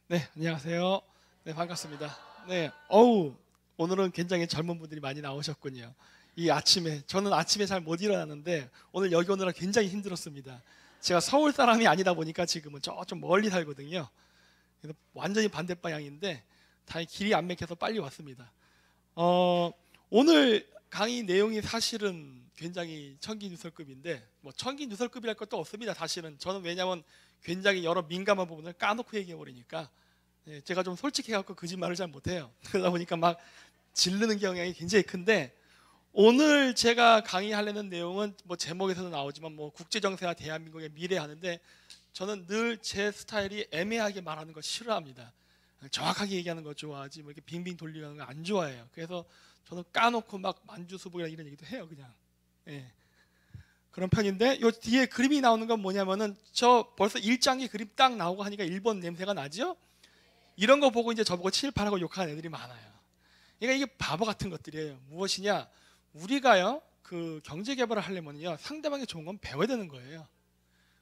네, 안녕하세요. 네, 반갑습니다. 네, 오늘은 굉장히 젊은 분들이 많이 나오셨군요. 이 아침에, 저는 아침에 잘 못 일어나는데 오늘 여기 오느라 굉장히 힘들었습니다. 제가 서울 사람이 아니다 보니까 지금은 좀 멀리 살거든요. 그래서 완전히 반대 방향인데 다행히 길이 안 막혀서 빨리 왔습니다. 어, 오늘 강의 내용이 사실은 굉장히 천기누설급인데 뭐 천기누설급이랄 것도 없습니다. 사실은 저는 왜냐하면 굉장히 여러 민감한 부분을 까놓고 얘기해 버리니까 제가 좀 솔직해갖고 거짓말을 잘 못해요. 그러다 보니까 막 질르는 경향이 굉장히 큰데 오늘 제가 강의하려는 내용은 뭐 제목에서도 나오지만 뭐 국제정세와 대한민국의 미래 하는데 저는 늘 제 스타일이 애매하게 말하는 거 싫어합니다. 정확하게 얘기하는 거 좋아하지 뭐 이렇게 빙빙 돌리는 거 안 좋아해요. 그래서 저는 까놓고 막 만주수복이랑 이런 얘기도 해요, 그냥. 예. 그런 편인데 요 뒤에 그림이 나오는 건 뭐냐면은 저 벌써 1장기 그림 딱 나오고 하니까 일본 냄새가 나죠? 이런 거 보고 이제 저보고 칠판하고 욕하는 애들이 많아요. 그러니까 이게 바보 같은 것들이에요. 무엇이냐? 우리가요, 그 경제 개발을 하려면요, 상대방이 좋은 건 배워야 되는 거예요.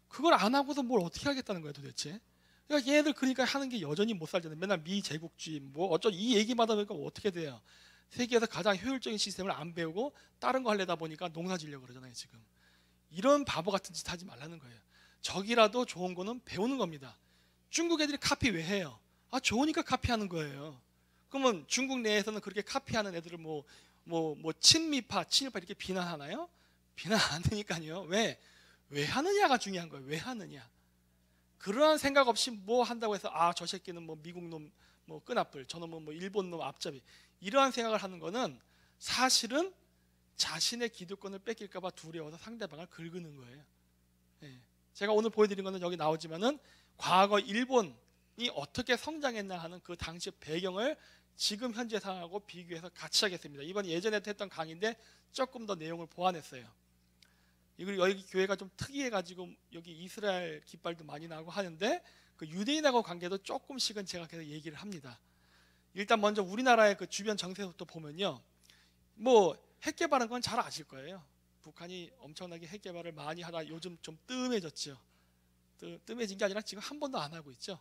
그걸 안 하고서 뭘 어떻게 하겠다는 거예요, 도대체? 그러니까 얘네들 그러니까 하는 게 여전히 못 살잖아요. 맨날 미제국주의, 뭐 어쩌 이 얘기만 하다 보니까 어떻게 돼요? 세계에서 가장 효율적인 시스템을 안 배우고 다른 거 하려다 보니까 농사 지려고 그러잖아요, 지금. 이런 바보 같은 짓 하지 말라는 거예요. 적이라도 좋은 거는 배우는 겁니다. 중국 애들이 카피 왜 해요? 아, 좋으니까 카피하는 거예요. 그러면 중국 내에서는 그렇게 카피하는 애들을 친일파 이렇게 비난하나요? 비난 안 되니까요. 왜 하느냐가 중요한 거예요. 왜 하느냐. 그러한 생각 없이 뭐 한다고 해서 아, 저 새끼는 뭐 미국 놈 뭐 끈앞을, 저놈은 뭐 일본 놈 앞잡이, 이러한 생각을 하는 거는 사실은 자신의 기득권을 뺏길까봐 두려워서 상대방을 긁는 거예요. 예. 제가 오늘 보여드린 거는 여기 나오지만은 과거 일본이 어떻게 성장했나 하는 그 당시 배경을 지금 현재 상황하고 비교해서 같이 하겠습니다. 이번 예전에 했던 강의인데 조금 더 내용을 보완했어요. 그리고 여기 교회가 좀 특이해가지고 여기 이스라엘 깃발도 많이 나고 하는데 그 유대인하고 관계도 조금씩은 제가 계속 얘기를 합니다. 일단 먼저 우리나라의 그 주변 정세부터 보면요, 뭐 핵 개발한 건 잘 아실 거예요. 북한이 엄청나게 핵 개발을 많이 하다 요즘 좀 뜸해졌죠. 뜸해진 게 아니라 지금 한 번도 안 하고 있죠.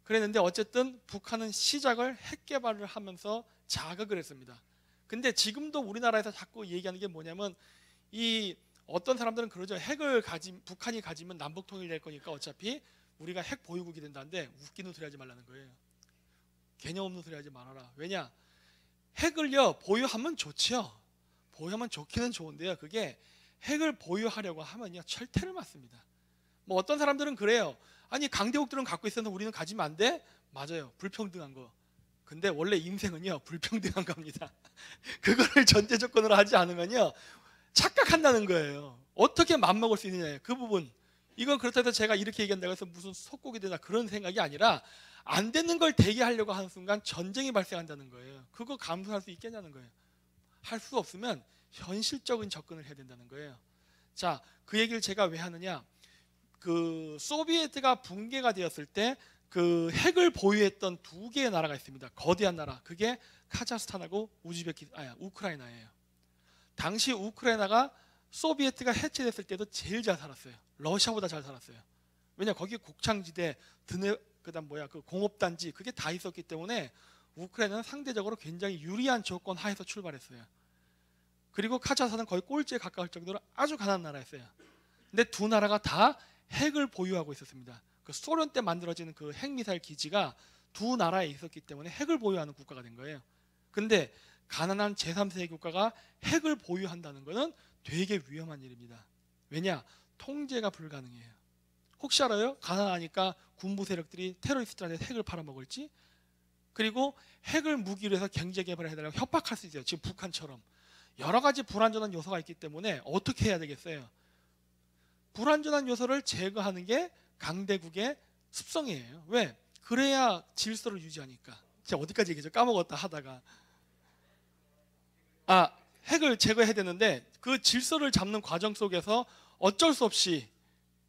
그랬는데 어쨌든 북한은 시작을 핵 개발을 하면서 자극을 했습니다. 근데 지금도 우리나라에서 자꾸 얘기하는 게 뭐냐면 이 어떤 사람들은 그러죠. 북한이 가지면 남북 통일될 거니까 어차피 우리가 핵 보유국이 된다는데 웃기는 소리 하지 말라는 거예요. 개념 없는 소리 하지 말아라. 왜냐? 핵을요 보유하면 좋지요. 보유하면 좋기는 좋은데요. 그게 핵을 보유하려고 하면요 철퇴를 맞습니다. 뭐 어떤 사람들은 그래요. 아니 강대국들은 갖고 있었는데 우리는 가지면 안 돼? 맞아요. 불평등한 거. 근데 원래 인생은요 불평등한 겁니다. 그거를 전제 조건으로 하지 않으면요 착각한다는 거예요. 어떻게 맘먹을 수 있느냐, 그 부분. 이건 그렇다고 해서 제가 이렇게 얘기한다고 해서 무슨 속국이 되나 그런 생각이 아니라 안 되는 걸 되게 하려고 하는 순간 전쟁이 발생한다는 거예요. 그거 감수할 수 있겠냐는 거예요. 할 수 없으면 현실적인 접근을 해야 된다는 거예요. 자, 그 얘기를 제가 왜 하느냐, 그 소비에트가 붕괴가 되었을 때 그 핵을 보유했던 두 개의 나라가 있습니다. 거대한 나라. 그게 카자흐스탄하고 우크라이나예요. 당시 우크라이나가 소비에트가 해체됐을 때도 제일 잘 살았어요. 러시아보다 잘 살았어요. 왜냐, 거기 곡창지대, 그다음 그 공업단지, 그게 다 있었기 때문에 우크라이나는 상대적으로 굉장히 유리한 조건 하에서 출발했어요. 그리고 카자흐스탄은 거의 꼴찌에 가까울 정도로 아주 가난한 나라였어요. 근데 두 나라가 다 핵을 보유하고 있었습니다. 그 소련 때 만들어진 그 핵미사일 기지가 두 나라에 있었기 때문에 핵을 보유하는 국가가 된 거예요. 근데 가난한 제3세계 국가가 핵을 보유한다는 것은 되게 위험한 일입니다. 왜냐? 통제가 불가능해요. 혹시 알아요? 가난하니까 군부 세력들이 테러리스트한테 핵을 팔아먹을지, 그리고 핵을 무기로 해서 경제 개발을 해달라고 협박할 수 있어요. 지금 북한처럼. 여러 가지 불안전한 요소가 있기 때문에 어떻게 해야 되겠어요? 불안전한 요소를 제거하는 게 강대국의 습성이에요. 왜? 그래야 질서를 유지하니까. 제가 어디까지 얘기했죠? 까먹었다 하다가. 핵을 제거해야 되는데 그 질서를 잡는 과정 속에서 어쩔 수 없이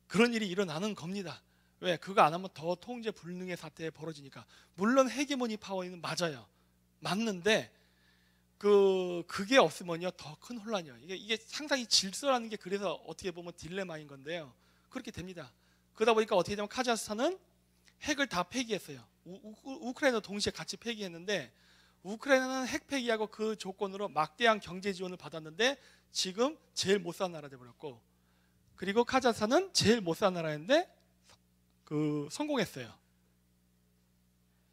그런 일이 일어나는 겁니다. 왜? 그거 안 하면 더 통제 불능의 사태에 벌어지니까. 물론 헤게모니 파워는 맞아요. 맞는데 그게 없으면요 더 큰 혼란이요. 이게 상당히 질서라는 게 그래서 어떻게 보면 딜레마인 건데요. 그렇게 됩니다. 그러다 보니까 어떻게 되면 카자흐스탄은 핵을 다 폐기했어요. 우크라이나도 동시에 같이 폐기했는데 우크라이나는 핵 폐기하고 그 조건으로 막대한 경제 지원을 받았는데 지금 제일 못 사는 나라 돼버렸고, 그리고 카자흐스탄은 제일 못 사는 나라인데 성공했어요.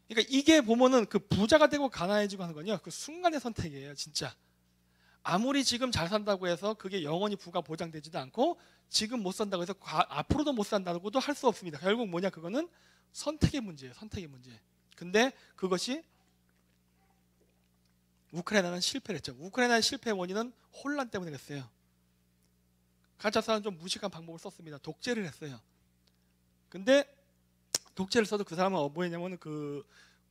그러니까 이게 보면은 그 부자가 되고 가난해지고 하는 건요, 그 순간의 선택이에요, 진짜. 아무리 지금 잘 산다고 해서 그게 영원히 부가 보장되지도 않고, 지금 못 산다고 해서 앞으로도 못 산다고도 할 수 없습니다. 결국 뭐냐, 그거는 선택의 문제예요, 선택의 문제. 근데 그것이 우크라이나는 실패를 했죠. 우크라이나의 실패의 원인은 혼란 때문에 그랬어요. 카자흐스탄은 좀 무식한 방법을 썼습니다. 독재를 했어요. 근데 독재를 써도 그 사람은 뭐였냐면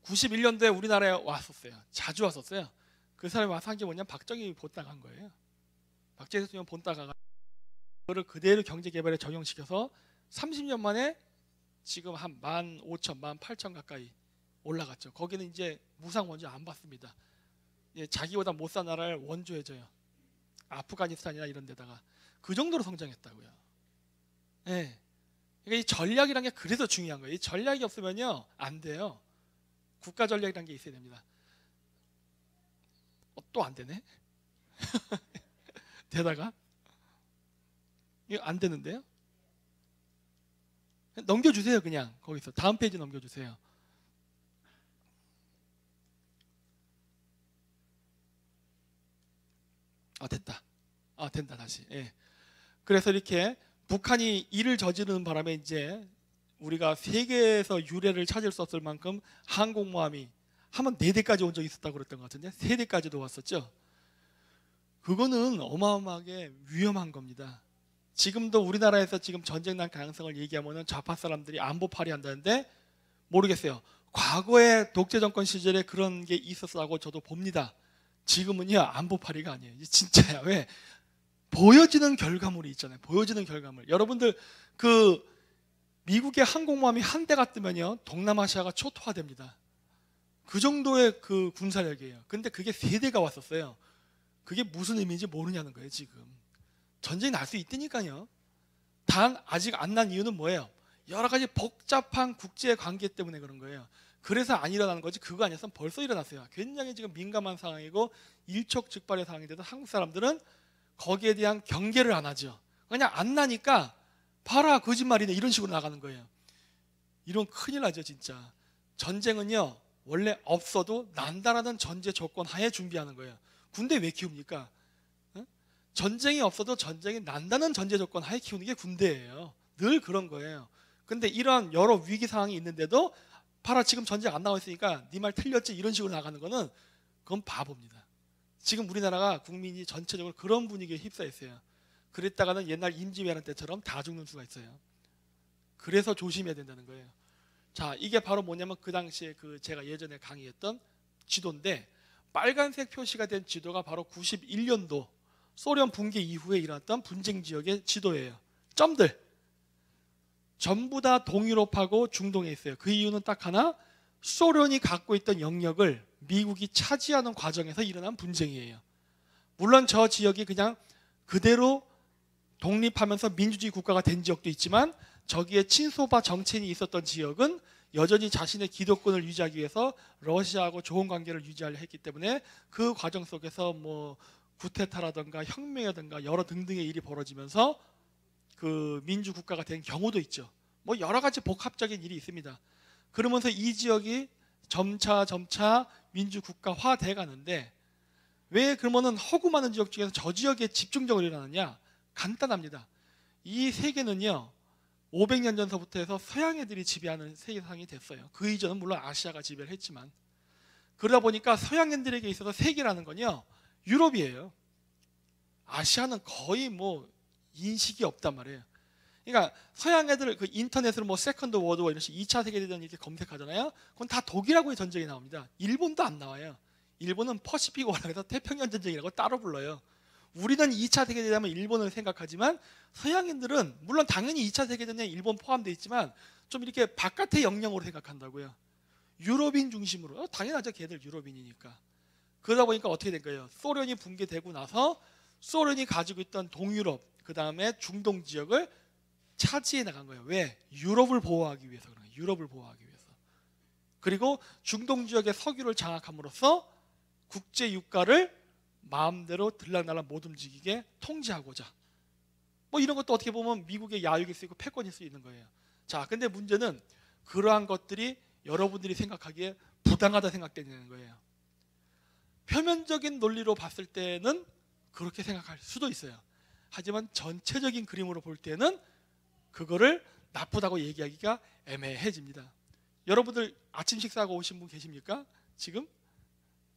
91년도에 우리나라에 왔었어요. 자주 왔었어요. 그 사람이 와서 한 게 뭐냐면 박정희 본따가 한 거예요. 박정희 대통령 본따가 그거를 그대로 경제개발에 적용시켜서 30년 만에 지금 한 15,000, 18,000 가까이 올라갔죠. 거기는 이제 무상 원조 안 받습니다. 자기보다 못 산 나라를 원조해줘요. 아프가니스탄이나 이런 데다가. 그 정도로 성장했다고요. 네. 그러니까 이 전략이란 게 그래서 중요한 거예요. 이 전략이 없으면요 안 돼요. 국가 전략이란 게 있어야 됩니다. 또 안 되네. 되다가 이거 안 되는데요. 넘겨주세요. 그냥 거기서 다음 페이지 넘겨주세요. 됐다. 된다 다시. 예. 그래서 이렇게 북한이 일을 저지르는 바람에 이제 우리가 세계에서 유례를 찾을 수 없을 만큼 항공모함이 한번 4대까지 온 적이 있었다고 그랬던 것 같은데 3대까지도 왔었죠. 그거는 어마어마하게 위험한 겁니다. 지금도 우리나라에서 지금 전쟁 날 가능성을 얘기하면 좌파 사람들이 안보파리 한다는데 모르겠어요. 과거에 독재 정권 시절에 그런 게 있었다고 저도 봅니다. 지금은요 안보파리가 아니에요. 진짜야. 왜? 보여지는 결과물이 있잖아요. 보여지는 결과물. 여러분들 미국의 항공모함이 한 대가 뜨면요 동남아시아가 초토화됩니다. 그 정도의 그 군사력이에요. 근데 그게 3대가 왔었어요. 그게 무슨 의미인지 모르냐는 거예요. 지금 전쟁이 날 수 있다니까요. 단 아직 안 난 이유는 뭐예요? 여러 가지 복잡한 국제 관계 때문에 그런 거예요. 그래서 안 일어나는 거지, 그거 아니었으면 벌써 일어났어요. 굉장히 지금 민감한 상황이고 일촉즉발의 상황인데도 한국 사람들은 거기에 대한 경계를 안 하죠. 그냥 안 나니까 봐라 거짓말이네 이런 식으로 나가는 거예요. 이런 큰일 나죠 진짜. 전쟁은요 원래 없어도 난다라는 전제 조건 하에 준비하는 거예요. 군대 왜 키웁니까? 전쟁이 없어도 전쟁이 난다는 전제 조건 하에 키우는 게 군대예요. 늘 그런 거예요. 근데 이러한 여러 위기 상황이 있는데도 봐라 지금 전쟁 안 나와 있으니까 네 말 틀렸지 이런 식으로 나가는 거는 그건 바보입니다. 지금 우리나라가 국민이 전체적으로 그런 분위기에 휩싸여 있어요. 그랬다가는 옛날 임진왜란 때처럼 다 죽는 수가 있어요. 그래서 조심해야 된다는 거예요. 자, 이게 바로 뭐냐면 그 당시에 제가 예전에 강의했던 지도인데 빨간색 표시가 된 지도가 바로 91년도 소련 붕괴 이후에 일어났던 분쟁 지역의 지도예요. 점들 전부 다 동유럽하고 중동에 있어요. 그 이유는 딱 하나, 소련이 갖고 있던 영역을 미국이 차지하는 과정에서 일어난 분쟁이에요. 물론 저 지역이 그냥 그대로 독립하면서 민주주의 국가가 된 지역도 있지만 저기에 친소바 정치인이 있었던 지역은 여전히 자신의 기득권을 유지하기 위해서 러시아하고 좋은 관계를 유지하려 했기 때문에 그 과정 속에서 뭐 구테타라든가 혁명이라든가 여러 등등의 일이 벌어지면서 그 민주국가가 된 경우도 있죠. 뭐 여러 가지 복합적인 일이 있습니다. 그러면서 이 지역이 점차 민주국가화 돼 가는데 왜 그러면은 허구 많은 지역 중에서 저 지역에 집중적으로 일어나느냐? 간단합니다. 이 세계는요 500년 전서부터 해서 서양 애들이 지배하는 세계상이 됐어요. 그 이전은 물론 아시아가 지배를 했지만 그러다 보니까 서양인들에게 있어서 세계라는 건요 유럽이에요. 아시아는 거의 뭐 인식이 없단 말이에요. 그러니까 서양 애들 그 인터넷으로 뭐 세컨드 월드워 이런 식 2차 세계대전 이렇게 검색하잖아요. 그건 다 독일하고의 전쟁이 나옵니다. 일본도 안 나와요. 일본은 퍼시픽 워라에서 태평양 전쟁이라고 따로 불러요. 우리는 2차 세계대전하면 일본을 생각하지만 서양인들은 물론 당연히 2차 세계대전에 일본 포함되어 있지만 좀 이렇게 바깥의 영역으로 생각한다고요. 유럽인 중심으로. 당연하죠. 걔들 유럽인이니까. 그러다 보니까 어떻게 된 거예요? 소련이 붕괴되고 나서 소련이 가지고 있던 동유럽 그 다음에 중동 지역을 차지해 나간 거예요. 왜? 유럽을 보호하기 위해서 그런 거예요. 유럽을 보호하기 위해서. 그리고 중동 지역의 석유를 장악함으로써 국제 유가를 마음대로 들락날락 못 움직이게 통제하고자, 뭐 이런 것도 어떻게 보면 미국의 야욕일 수 있고 패권일 수 있는 거예요. 자, 근데 문제는 그러한 것들이 여러분들이 생각하기에 부당하다 생각되는 거예요. 표면적인 논리로 봤을 때는 그렇게 생각할 수도 있어요. 하지만 전체적인 그림으로 볼 때는 그거를 나쁘다고 얘기하기가 애매해집니다. 여러분들 아침 식사하고 오신 분 계십니까? 지금?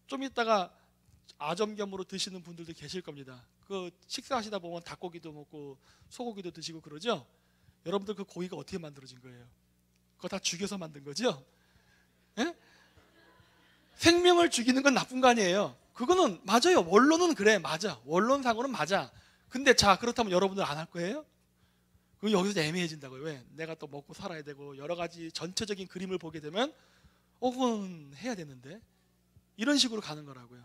좀 이따가 아점겸으로 드시는 분들도 계실 겁니다. 그 식사하시다 보면 닭고기도 먹고 소고기도 드시고 그러죠? 여러분들 그 고기가 어떻게 만들어진 거예요? 그거 다 죽여서 만든 거죠? 예? 생명을 죽이는 건 나쁜 거 아니에요. 그거는 맞아요. 원론은 그래, 맞아. 원론상으로는 맞아. 근데 자, 그렇다면 여러분들 안 할 거예요? 그럼 여기서 애매해진다고요. 왜? 내가 또 먹고 살아야 되고 여러 가지 전체적인 그림을 보게 되면 그건 해야 되는데, 이런 식으로 가는 거라고요.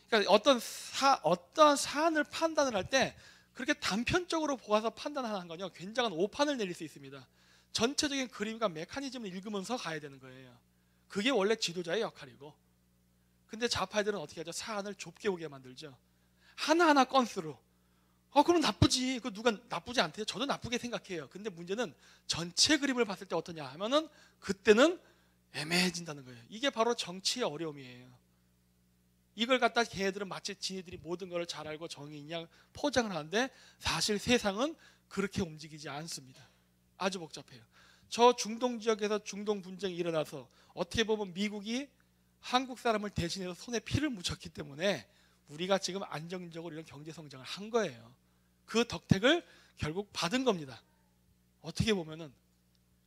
그러니까 어떤 사안을 판단을 할 때 그렇게 단편적으로 보아서 판단하는 건요, 굉장한 오판을 내릴 수 있습니다. 전체적인 그림과 메커니즘을 읽으면서 가야 되는 거예요. 그게 원래 지도자의 역할이고. 근데 좌파들은 어떻게 하죠? 사안을 좁게 보게 만들죠. 하나하나 건수로. 그럼 나쁘지. 그 누가 나쁘지 않대요? 저도 나쁘게 생각해요. 근데 문제는 전체 그림을 봤을 때 어떠냐 하면은 그때는 애매해진다는 거예요. 이게 바로 정치의 어려움이에요. 이걸 갖다 걔네들은 마치 지네들이 모든 걸 잘 알고 정의인 포장을 하는데 사실 세상은 그렇게 움직이지 않습니다. 아주 복잡해요. 저 중동 지역에서 중동 분쟁이 일어나서 어떻게 보면 미국이 한국 사람을 대신해서 손에 피를 묻혔기 때문에 우리가 지금 안정적으로 이런 경제 성장을 한 거예요. 그 덕택을 결국 받은 겁니다. 어떻게 보면은.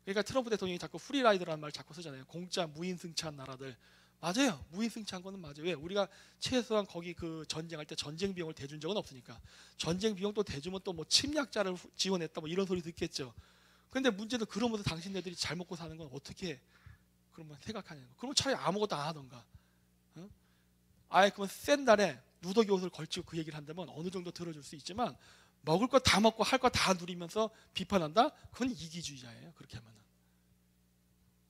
그러니까 트럼프 대통령이 자꾸 프리라이더라는 말 자꾸 쓰잖아요. 공짜 무인승차한 나라들. 맞아요. 무인승차한 거는 맞아요. 왜? 우리가 최소한 거기 그 전쟁할 때 전쟁 비용을 대준 적은 없으니까. 전쟁 비용 또 대주면 또 뭐 침략자를 지원했다 뭐 이런 소리 듣겠죠. 그런데 문제는 그러면서 당신네들이 잘 먹고 사는 건 어떻게 그러면 생각하냐고. 그러면 차라리 아무것도 안 하던가. 어? 아예 그러면 센 날에 누더기 옷을 걸치고 그 얘기를 한다면 어느 정도 들어줄 수 있지만, 먹을 거 다 먹고 할 거 다 누리면서 비판한다? 그건 이기주의자예요. 그렇게 하면은.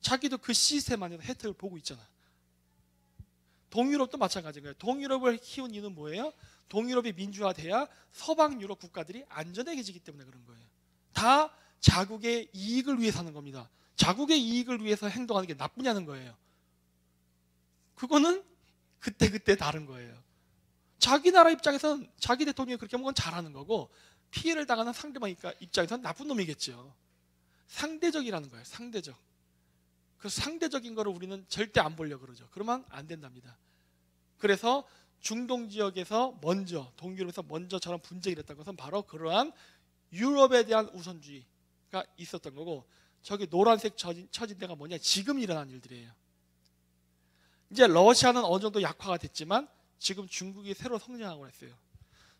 자기도 그 시스템 안에서 혜택을 보고 있잖아. 동유럽도 마찬가지인 거예요. 동유럽을 키운 이유는 뭐예요? 동유럽이 민주화돼야 서방 유럽 국가들이 안전해지기 때문에 그런 거예요. 다 자국의 이익을 위해 사는 겁니다. 자국의 이익을 위해서 행동하는 게 나쁘냐는 거예요. 그거는 그때 다른 거예요. 자기 나라 입장에서는 자기 대통령이 그렇게 하면 그건 잘하는 거고, 피해를 당하는 상대방 입장에서는 나쁜 놈이겠죠. 상대적이라는 거예요. 상대적. 그 상대적인 거를 우리는 절대 안 보려고 그러죠. 그러면 안 된답니다. 그래서 중동 지역에서 먼저, 동유럽에서 먼저 저런 분쟁이 일었던 것은 바로 그러한 유럽에 대한 우선주의가 있었던 거고, 저기 노란색 쳐진 데가 뭐냐? 지금 일어난 일들이에요. 이제 러시아는 어느 정도 약화가 됐지만 지금 중국이 새로 성장하고 있어요.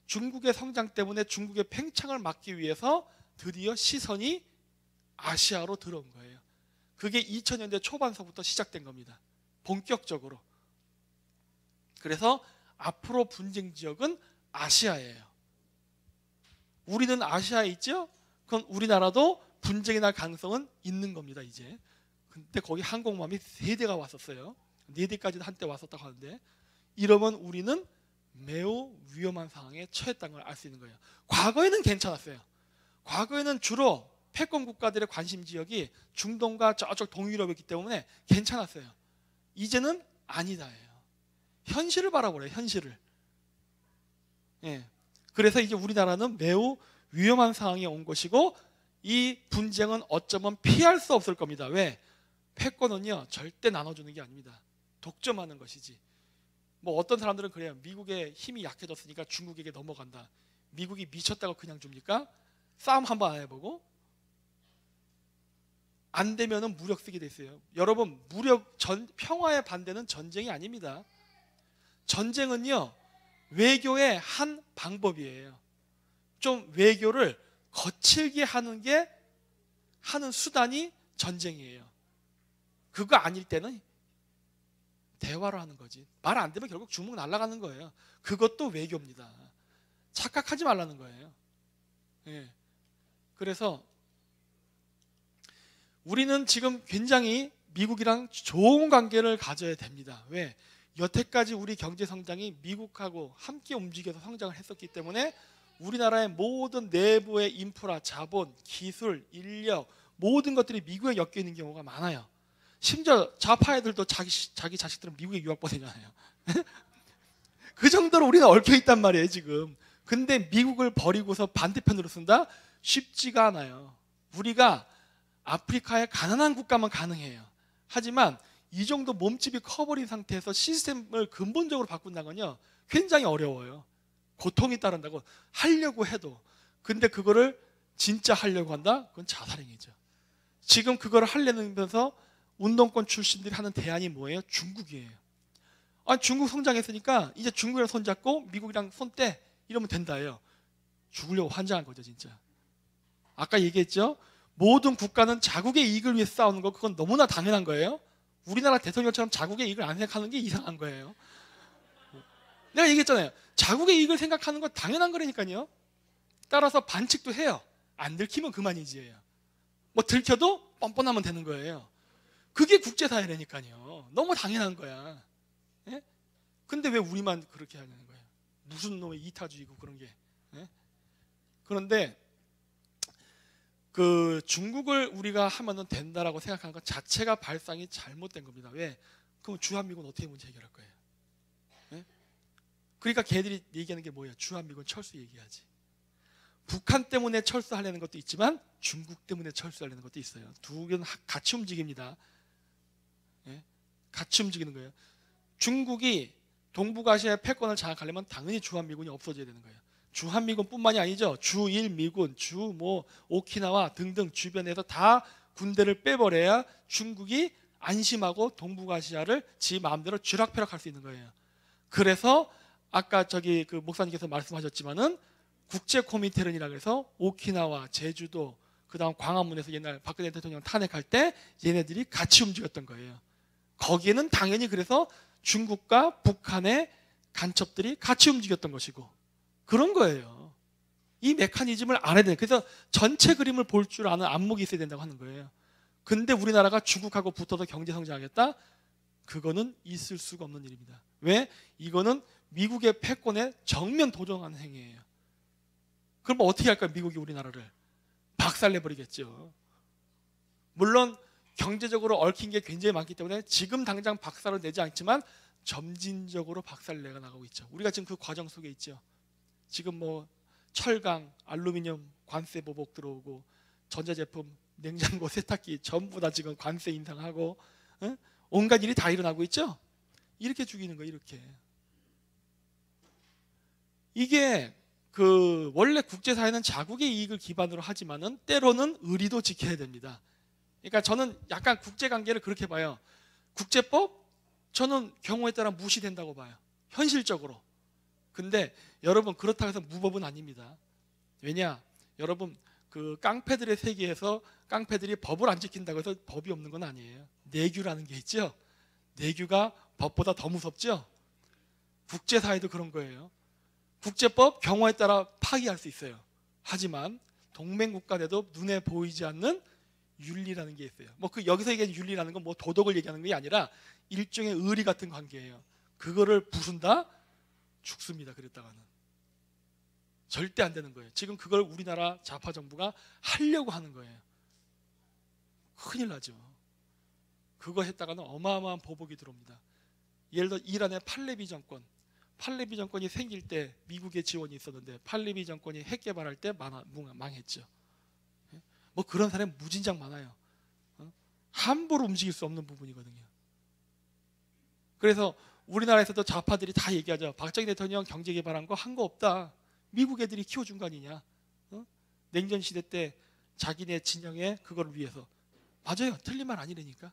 중국의 성장 때문에 중국의 팽창을 막기 위해서 드디어 시선이 아시아로 들어온 거예요. 그게 2000년대 초반서부터 시작된 겁니다. 본격적으로. 그래서 앞으로 분쟁 지역은 아시아예요. 우리는 아시아에 있죠? 그럼 우리나라도 분쟁이 날 가능성은 있는 겁니다, 이제. 근데 거기 항공모함이 3대가 왔었어요. 4대까지도 한때 왔었다고 하는데, 이러면 우리는 매우 위험한 상황에 처했다는 걸 알 수 있는 거예요. 과거에는 괜찮았어요. 과거에는 주로 패권 국가들의 관심 지역이 중동과 저쪽 동유럽이었기 때문에 괜찮았어요. 이제는 아니다예요. 현실을 바라보래요. 현실을. 예. 그래서 이제 우리나라는 매우 위험한 상황에 온 것이고, 이 분쟁은 어쩌면 피할 수 없을 겁니다. 왜? 패권은요 절대 나눠주는 게 아닙니다. 독점하는 것이지. 뭐 어떤 사람들은 그래요. 미국의 힘이 약해졌으니까 중국에게 넘어간다. 미국이 미쳤다고 그냥 줍니까? 싸움 한번 안 해보고? 안 되면은 무력 쓰게 돼 있어요. 여러분, 평화의 반대는 전쟁이 아닙니다. 전쟁은요 외교의 한 방법이에요. 좀 외교를 거칠게 하는 수단이 전쟁이에요. 그거 아닐 때는 대화로 하는 거지. 말 안 되면 결국 주먹 날아가는 거예요. 그것도 외교입니다. 착각하지 말라는 거예요. 그래서 우리는 지금 굉장히 미국이랑 좋은 관계를 가져야 됩니다. 왜? 여태까지 우리 경제 성장이 미국하고 함께 움직여서 성장을 했었기 때문에 우리나라의 모든 내부의 인프라, 자본, 기술, 인력 모든 것들이 미국에 엮여 있는 경우가 많아요. 심지어 좌파 애들도 자기 자식들은 미국에 유학 보내잖아요. 그 정도로 우리는 얽혀 있단 말이에요 지금. 근데 미국을 버리고서 반대편으로 쓴다? 쉽지가 않아요. 우리가 아프리카의 가난한 국가만 가능해요. 하지만 이 정도 몸집이 커버린 상태에서 시스템을 근본적으로 바꾼다면요 굉장히 어려워요. 고통이 따른다고 하려고 해도. 근데 그거를 진짜 하려고 한다? 그건 자살행위죠. 지금 그걸 하려면서 운동권 출신들이 하는 대안이 뭐예요? 중국이에요. 중국 성장했으니까 이제 중국이랑 손잡고 미국이랑 손 떼 이러면 된다예요. 죽으려고 환장한 거죠 진짜. 아까 얘기했죠? 모든 국가는 자국의 이익을 위해 싸우는 거 그건 너무나 당연한 거예요. 우리나라 대통령처럼 자국의 이익을 안 생각하는 게 이상한 거예요. 내가 얘기했잖아요. 자국의 이익을 생각하는 건 당연한 거라니까요. 따라서 반칙도 해요. 안 들키면 그만이지예요. 뭐 들켜도 뻔뻔하면 되는 거예요. 그게 국제사회라니까요. 너무 당연한 거야. 예? 근데 왜 우리만 그렇게 하냐는 거예요. 무슨 놈의 이타주의고 그런 게. 예? 그런데 그 중국을 우리가 하면은 된다라고 생각하는 것 자체가 발상이 잘못된 겁니다. 왜? 그럼 주한미군 어떻게 문제 해결할 거예요? 예? 그러니까 걔들이 얘기하는 게 뭐예요? 주한미군 철수 얘기하지. 북한 때문에 철수하려는 것도 있지만 중국 때문에 철수하려는 것도 있어요. 두 개는 같이 움직입니다. 예? 같이 움직이는 거예요. 중국이 동북아시아의 패권을 장악하려면 당연히 주한미군이 없어져야 되는 거예요. 주한미군뿐만이 아니죠. 주일미군, 오키나와 등등 주변에서 다 군대를 빼버려야 중국이 안심하고 동북아시아를 지 마음대로 쥐락펴락할 수 있는 거예요. 그래서 아까 저기 그 목사님께서 말씀하셨지만은 국제코민테른이라고 해서 오키나와, 제주도, 그다음 광화문에서 옛날 박근혜 대통령 탄핵할 때 얘네들이 같이 움직였던 거예요. 거기에는 당연히 그래서 중국과 북한의 간첩들이 같이 움직였던 것이고 그런 거예요. 이 메커니즘을 알아야 돼요. 그래서 전체 그림을 볼 줄 아는 안목이 있어야 된다고 하는 거예요. 근데 우리나라가 중국하고 붙어서 경제 성장하겠다? 그거는 있을 수가 없는 일입니다. 왜? 이거는 미국의 패권에 정면 도전하는 행위예요. 그럼 어떻게 할까요? 미국이 우리나라를 박살내버리겠죠. 물론 경제적으로 얽힌 게 굉장히 많기 때문에 지금 당장 박살을 내지 않지만 점진적으로 박살내가 나가고 있죠. 우리가 지금 그 과정 속에 있죠. 지금 뭐 철강, 알루미늄 관세 보복 들어오고 전자제품, 냉장고, 세탁기 전부 다 지금 관세 인상하고 온갖 일이 다 일어나고 있죠. 이렇게 죽이는 거예요. 이렇게. 이게 그 원래 국제사회는 자국의 이익을 기반으로 하지만은 때로는 의리도 지켜야 됩니다. 그러니까 저는 약간 국제관계를 그렇게 봐요. 국제법 저는 경우에 따라 무시된다고 봐요. 현실적으로. 근데 여러분 그렇다고 해서 무법은 아닙니다. 왜냐? 여러분 그 깡패들의 세계에서 깡패들이 법을 안 지킨다고 해서 법이 없는 건 아니에요. 내규라는 게 있죠. 내규가 법보다 더 무섭죠. 국제사회도 그런 거예요. 국제법 경우에 따라 파기할 수 있어요. 하지만 동맹국가들도 눈에 보이지 않는 윤리라는 게 있어요. 뭐 그 여기서 얘기하는 윤리라는 건 뭐 도덕을 얘기하는 게 아니라 일종의 의리 같은 관계예요. 그거를 부순다? 죽습니다. 그랬다가는 절대 안 되는 거예요. 지금 그걸 우리나라 좌파 정부가 하려고 하는 거예요. 큰일 나죠. 그거 했다가는 어마어마한 보복이 들어옵니다. 예를 들어 이란의 팔레비 정권이 생길 때 미국의 지원이 있었는데 팔레비 정권이 핵 개발할 때 망했죠. 뭐 그런 사람이 무진장 많아요. 함부로 움직일 수 없는 부분이거든요. 그래서 우리나라에서도 좌파들이 다 얘기하죠. 박정희 대통령 경제 개발한 거 한 거 없다. 미국 애들이 키워준 거 아니냐. 냉전 시대 때 자기네 진영에 그걸 위해서. 맞아요. 틀린 말 아니라니까.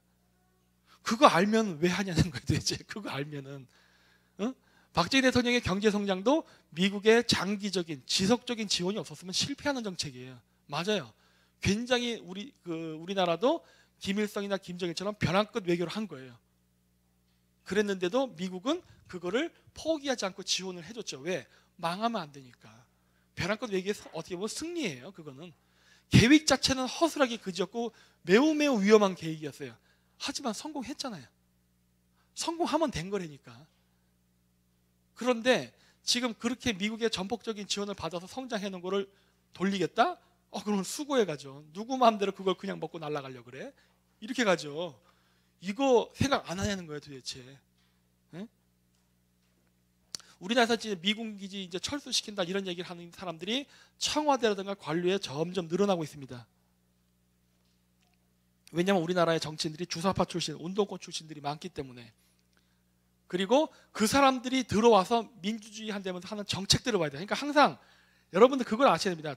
그거 알면 왜 하냐는 거예요. 도대체 그거 알면은. 박정희 대통령의 경제 성장도 미국의 장기적인 지속적인 지원이 없었으면 실패하는 정책이에요. 맞아요. 굉장히 우리나라도 김일성이나 김정일처럼 벼랑끝 외교를 한 거예요. 그랬는데도 미국은 그거를 포기하지 않고 지원을 해줬죠. 왜? 망하면 안 되니까. 벼랑끝 외교에서 어떻게 보면 승리예요. 그거는 계획 자체는 허술하게 그지었고 매우 위험한 계획이었어요. 하지만 성공했잖아요. 성공하면 된 거라니까. 그런데 지금 그렇게 미국의 전폭적인 지원을 받아서 성장해 놓은 거를 돌리겠다? 그러면 수고해 가죠. 누구 마음대로 그걸 그냥 먹고 날아가려고 그래? 이렇게 가죠. 이거 생각 안 하냐는 거예요, 도대체. 네? 우리나라에서 이제 미군 기지 이제 철수시킨다 이런 얘기를 하는 사람들이 청와대라든가 관료에 점점 늘어나고 있습니다. 왜냐하면 우리나라의 정치인들이 주사파 출신, 운동권 출신들이 많기 때문에. 그리고 그 사람들이 들어와서 민주주의 한다면서 하는 정책들을 봐야 돼요. 그러니까 항상 여러분들 그걸 아셔야 됩니다.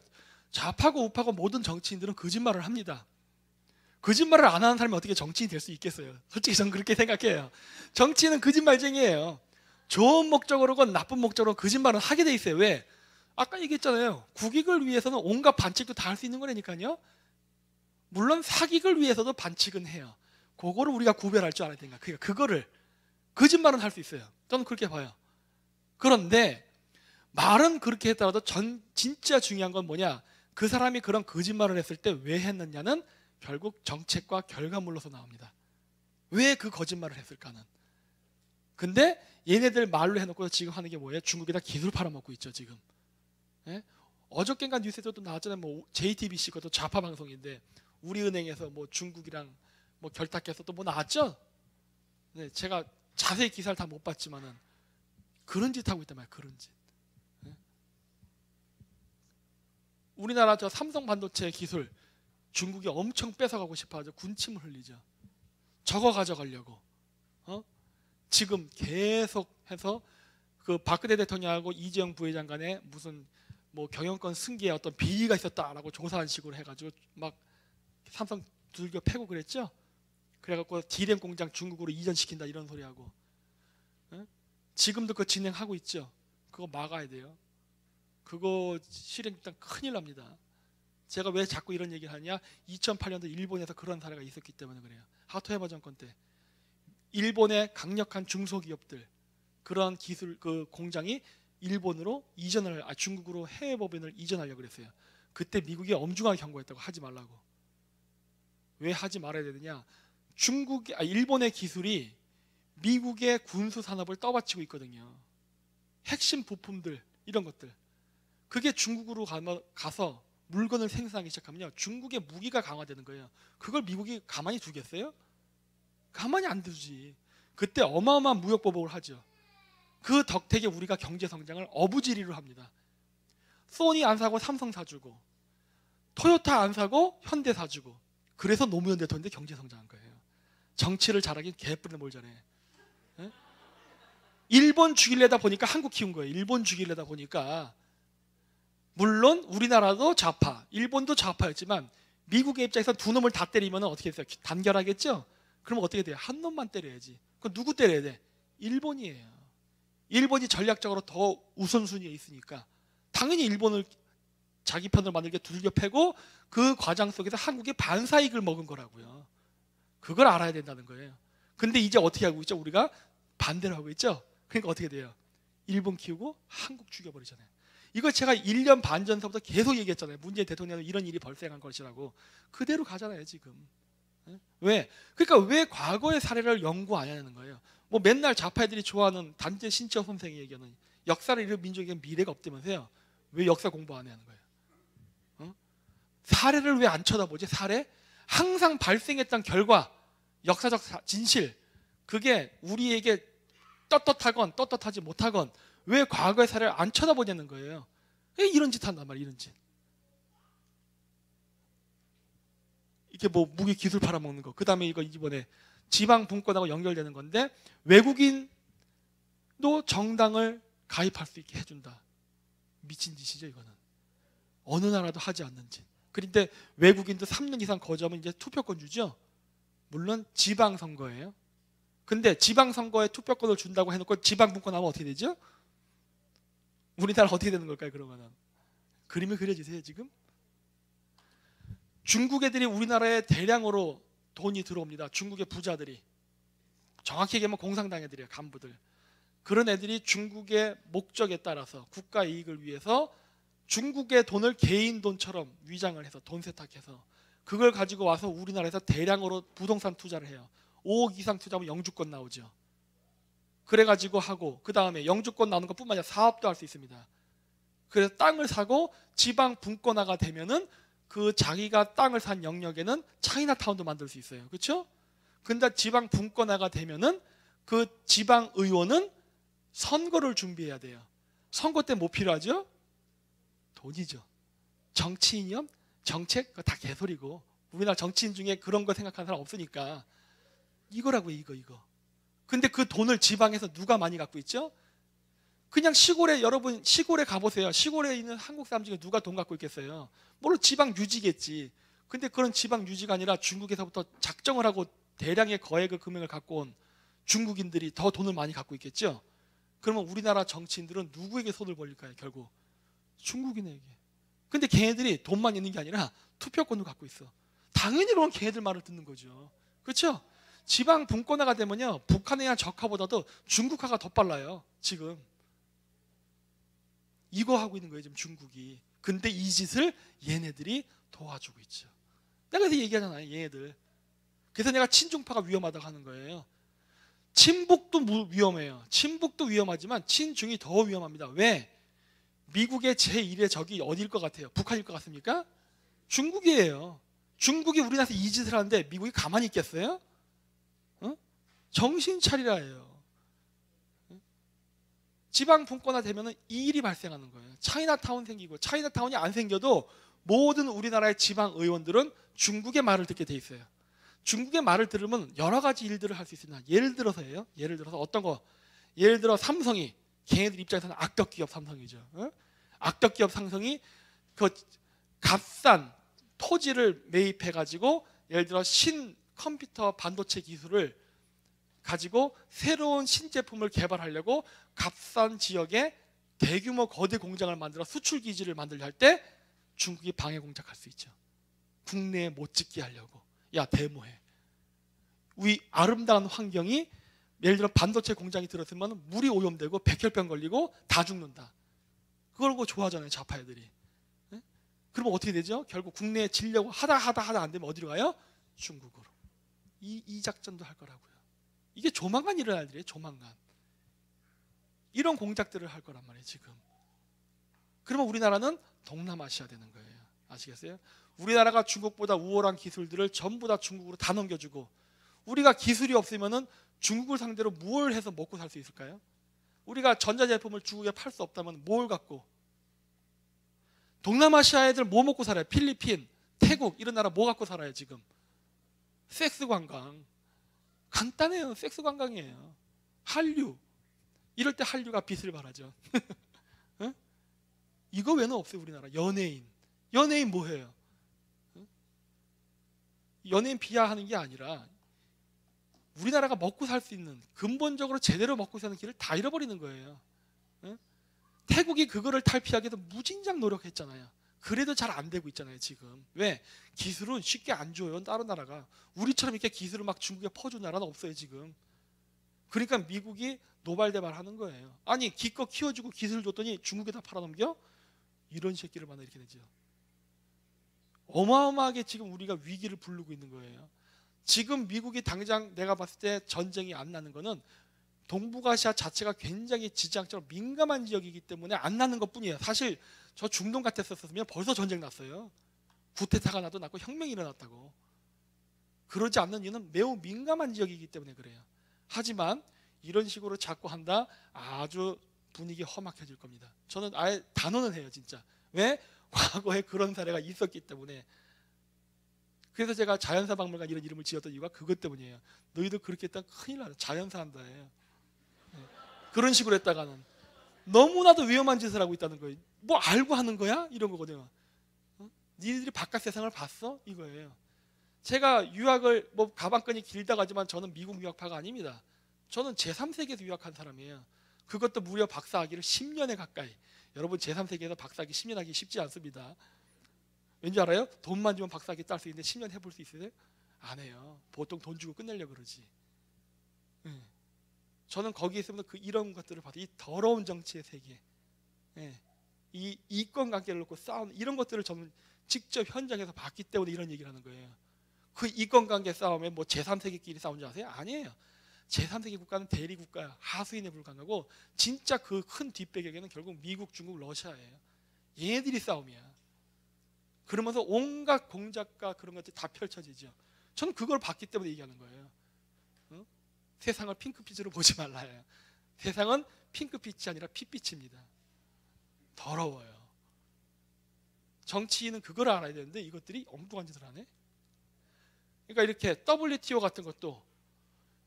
좌파고 우파고 모든 정치인들은 거짓말을 합니다. 거짓말을 안 하는 사람이 어떻게 정치인이 될 수 있겠어요? 솔직히 저는 그렇게 생각해요. 정치인은 거짓말쟁이에요. 좋은 목적으로건 나쁜 목적으로 거짓말은 하게 돼 있어요. 왜? 아까 얘기했잖아요. 국익을 위해서는 온갖 반칙도 다 할 수 있는 거라니까요. 물론 사익을 위해서도 반칙은 해요. 그거를 우리가 구별할 줄 알아야 되니까. 그러니까 그거를 거짓말은 할 수 있어요. 저는 그렇게 봐요. 그런데 말은 그렇게 했더라도 진짜 중요한 건 뭐냐? 그 사람이 그런 거짓말을 했을 때 왜 했느냐는 결국 정책과 결과물로서 나옵니다. 왜 그 거짓말을 했을까는. 근데 얘네들 말로 해놓고 지금 하는 게 뭐예요? 중국에다 기술 팔아먹고 있죠 지금. 예? 어저께인가 뉴스에도 또 나왔잖아요. 뭐 JTBC 것도 좌파 방송인데 우리은행에서 뭐 중국이랑 뭐 결탁해서 또 뭐 나왔죠? 네, 제가 자세히 기사를 다 못 봤지만은 그런 짓 하고 있단 말이에요. 그런 짓. 예? 우리나라 저 삼성 반도체 기술 중국이 엄청 뺏어가고 싶어가지고 군침을 흘리죠. 저거 가져가려고. 지금 계속해서 그 박근혜 대통령하고 이재용 부회장 간에 무슨 뭐 경영권 승계에 어떤 비리가 있었다라고 조사한 식으로 해가지고 막 삼성 두들겨 패고 그랬죠. 그래갖고 D램 공장 중국으로 이전시킨다 이런 소리하고. 지금도 그거 진행하고 있죠. 그거 막아야 돼요. 그거 실행됐다면 큰일 납니다. 제가 왜 자꾸 이런 얘기를 하냐? 2008년도 일본에서 그런 사례가 있었기 때문에 그래요. 하토야마 정권 때 일본의 강력한 중소기업들 그런 기술 그 공장이 일본으로 중국으로 해외 법인을 이전하려고 그랬어요. 그때 미국이 엄중하게 경고했다고 하지 말라고. 왜 하지 말아야 되느냐? 일본의 기술이 미국의 군수 산업을 떠받치고 있거든요. 핵심 부품들 이런 것들. 그게 중국으로 가서 물건을 생산하기 시작하면요. 중국의 무기가 강화되는 거예요. 그걸 미국이 가만히 두겠어요? 가만히 안 두지. 그때 어마어마한 무역 보복을 하죠. 그 덕택에 우리가 경제 성장을 어부지리로 합니다. 소니 안 사고 삼성 사주고 토요타 안 사고 현대 사주고 그래서 노무현 대통령이 경제 성장한 거예요. 정치를 잘하긴 개뿔나 뭘 잘해. 에? 일본 죽일래다 보니까 한국 키운 거예요. 일본 죽일래다 보니까 물론 우리나라도 좌파, 일본도 좌파였지만 미국의 입장에서 두 놈을 다 때리면 어떻게 했어요? 단결하겠죠? 그럼 어떻게 돼요? 한 놈만 때려야지. 그럼 누구 때려야 돼? 일본이에요. 일본이 전략적으로 더 우선순위에 있으니까 당연히 일본을 자기 편으로 만들게 두들겨 패고 그 과정 속에서 한국이 반사이익을 먹은 거라고요. 그걸 알아야 된다는 거예요. 근데 이제 어떻게 하고 있죠? 우리가 반대로 하고 있죠? 그러니까 어떻게 돼요? 일본 키우고 한국 죽여버리잖아요. 이거 제가 1년 반 전서부터 계속 얘기했잖아요. 문재인 대통령은 이런 일이 발생한 것이라고. 그대로 가잖아요 지금. 왜? 그러니까 왜 과거의 사례를 연구 안 하냐는 거예요. 뭐 맨날 좌파 애들이 좋아하는 단재 신채호 선생이 얘기하는 역사를 잃은 민족에게 미래가 없다면서요. 왜 역사 공부 안 하는 거예요? 사례를 왜 안 쳐다보지? 사례? 항상 발생했던 결과, 역사적 진실, 그게 우리에게 떳떳하건 떳떳하지 못하건 왜 과거의 사례를 안 쳐다보냐는 거예요. 이런 짓 한단 말이에요. 이런 짓. 이게 뭐 무기 기술 팔아먹는 거. 그 다음에 이번에 지방 분권하고 연결되는 건데 외국인도 정당을 가입할 수 있게 해준다. 미친 짓이죠 이거는. 어느 나라도 하지 않는 짓. 그런데 외국인도 3년 이상 거주하면 이제 투표권 주죠. 물론 지방선거예요. 근데 지방선거에 투표권을 준다고 해놓고 지방분권하면 어떻게 되죠? 우리나라 어떻게 되는 걸까요? 그러면은 그림을 그려주세요 지금. 중국 애들이 우리나라에 대량으로 돈이 들어옵니다. 중국의 부자들이. 정확히 얘기하면 공산당 애들이에요. 간부들. 그런 애들이 중국의 목적에 따라서 국가 이익을 위해서 중국의 돈을 개인 돈처럼 위장을 해서 돈 세탁해서 그걸 가지고 와서 우리나라에서 대량으로 부동산 투자를 해요. 5억 이상 투자하면 영주권 나오죠. 그래가지고 하고 그 다음에 영주권 나오는 것뿐만 아니라 사업도 할 수 있습니다. 그래서 땅을 사고 지방 분권화가 되면은 그 자기가 땅을 산 영역에는 차이나타운도 만들 수 있어요. 그렇죠? 근데 지방 분권화가 되면은 그 지방 의원은 선거를 준비해야 돼요. 선거 때 뭐 필요하죠? 돈이죠. 정치인이요? 정책? 그거 다 개소리고. 우리나라 정치인 중에 그런 거 생각하는 사람 없으니까. 이거라고 이거. 근데 그 돈을 지방에서 누가 많이 갖고 있죠? 그냥 시골에 여러분 시골에 가보세요. 시골에 있는 한국 사람 중에 누가 돈 갖고 있겠어요? 물론 지방 유지겠지. 근데 그런 지방 유지가 아니라 중국에서부터 작정을 하고 대량의 거액의 금액을 갖고 온 중국인들이 더 돈을 많이 갖고 있겠죠? 그러면 우리나라 정치인들은 누구에게 손을 벌릴까요? 결국 중국인에게. 근데 걔네들이 돈만 있는 게 아니라 투표권도 갖고 있어. 당연히 그런 걔네들 말을 듣는 거죠. 그렇죠? 지방 분권화가 되면요, 북한에 대한 적화보다도 중국화가 더 빨라요. 지금 이거 하고 있는 거예요, 지금 중국이. 근데 이 짓을 얘네들이 도와주고 있죠. 내가 그래서 얘기하잖아요, 얘네들. 그래서 내가 친중파가 위험하다고 하는 거예요. 친북도 위험해요. 친북도 위험하지만 친중이 더 위험합니다. 왜? 미국의 제1의 적이 어디일 것 같아요? 북한일 것 같습니까? 중국이에요. 중국이 우리나라에서 이 짓을 하는데 미국이 가만히 있겠어요? 정신 차리라예요. 지방 분권화 되면 이 일이 발생하는 거예요. 차이나타운 생기고, 차이나타운이 안 생겨도 모든 우리나라의 지방 의원들은 중국의 말을 듣게 돼 있어요. 중국의 말을 들으면 여러 가지 일들을 할 수 있습니다. 예를 들어서예요. 예를 들어서 어떤 거? 예를 들어 삼성이, 걔네들 입장에서는 악덕 기업 삼성이죠. 악덕 기업 삼성이 그 값싼 토지를 매입해 가지고 예를 들어 신 컴퓨터 반도체 기술을 가지고 새로운 신제품을 개발하려고 값싼 지역에 대규모 거대 공장을 만들어 수출 기지를 만들려 할 때 중국이 방해 공작할 수 있죠. 국내에 못 짓게 하려고. 야, 데모해. 우리 아름다운 환경이 예를 들어 반도체 공장이 들었으면 물이 오염되고 백혈병 걸리고 다 죽는다. 그걸 보고 좋아하잖아요, 좌파 애들이. 그러면 어떻게 되죠? 결국 국내에 지려고 하다 안 되면 어디로 가요? 중국으로. 이 작전도 할 거라고요. 이게 조만간 일어날 일이에요. 조만간. 이런 공작들을 할 거란 말이에요, 지금. 그러면 우리나라는 동남아시아 되는 거예요. 아시겠어요? 우리나라가 중국보다 우월한 기술들을 전부 다 중국으로 다 넘겨주고, 우리가 기술이 없으면은 중국을 상대로 뭘 해서 먹고 살 수 있을까요? 우리가 전자제품을 중국에 팔 수 없다면 뭘 갖고? 동남아시아 애들 뭐 먹고 살아요? 필리핀, 태국 이런 나라 뭐 갖고 살아요 지금? 섹스 관광. 간단해요. 섹스 관광이에요. 한류. 이럴 때 한류가 빛을 발하죠. 이거 외에는 없어요 우리나라. 연예인. 연예인 뭐해요? 연예인 비하하는 게 아니라 우리나라가 먹고 살 수 있는, 근본적으로 제대로 먹고 사는 길을 다 잃어버리는 거예요. 태국이 그거를 탈피하기 위해서 무진장 노력했잖아요. 그래도 잘 안 되고 있잖아요 지금. 왜? 기술은 쉽게 안 줘요 다른 나라가. 우리처럼 이렇게 기술을 막 중국에 퍼준 나라는 없어요 지금. 그러니까 미국이 노발대발하는 거예요. 아니 기껏 키워주고 기술 줬더니 중국에다 팔아넘겨? 이런 새끼를 만나 이렇게 되죠. 어마어마하게 지금 우리가 위기를 부르고 있는 거예요. 지금 미국이 당장 내가 봤을 때 전쟁이 안 나는 거는 동북아시아 자체가 굉장히 지정학적으로 민감한 지역이기 때문에 안 나는 것뿐이에요. 사실 저 중동 같았었으면 벌써 전쟁 났어요. 구테타가 나도 났고 혁명이 일어났다고. 그러지 않는 이유는 매우 민감한 지역이기 때문에 그래요. 하지만 이런 식으로 자꾸 한다 아주 분위기 험악해질 겁니다. 저는 아예 단언을 해요 진짜. 왜? 과거에 그런 사례가 있었기 때문에. 그래서 제가 자연사 박물관 이런 이름을 지었던 이유가 그것 때문이에요. 너희들 그렇게 했다가 큰일 나요. 자연사 한다 해요. 그런 식으로 했다가는 너무나도 위험한 짓을 하고 있다는 거예요. 뭐 알고 하는 거야? 이런 거거든요. 니들이 바깥 세상을 봤어? 이거예요. 제가 유학을 뭐 가방끈이 길다 가지만 저는 미국 유학파가 아닙니다. 저는 제3세계에서 유학한 사람이에요. 그것도 무려 박사학위를 10년에 가까이. 여러분 제3세계에서 박사학위 10년 하기 쉽지 않습니다. 왠지 알아요? 돈만 주면 박사학위 딸 수 있는데 10년 해볼 수 있어요? 안 해요. 보통 돈 주고 끝내려고 그러지. 저는 거기에 있으면 이런 것들을 봐도 이 더러운 정치의 세계, 이 이권 관계를 놓고 싸우는 이런 것들을 저는 직접 현장에서 봤기 때문에 이런 얘기를 하는 거예요. 그 이권관계 싸움에 뭐 제3세계끼리 싸운 줄 아세요? 아니에요. 제3세계 국가는 대리국가야. 하수인에 불과하고 진짜 그 큰 뒷배경에는 결국 미국, 중국, 러시아예요. 얘네들이 싸움이야. 그러면서 온갖 공작과 그런 것들이 다 펼쳐지죠. 저는 그걸 봤기 때문에 얘기하는 거예요. 어? 세상을 핑크빛으로 보지 말라요. 세상은 핑크빛이 아니라 핏빛입니다. 더러워요. 정치인은 그걸 알아야 되는데 이것들이 엉뚱한 짓을 하네. 그러니까 이렇게 WTO 같은 것도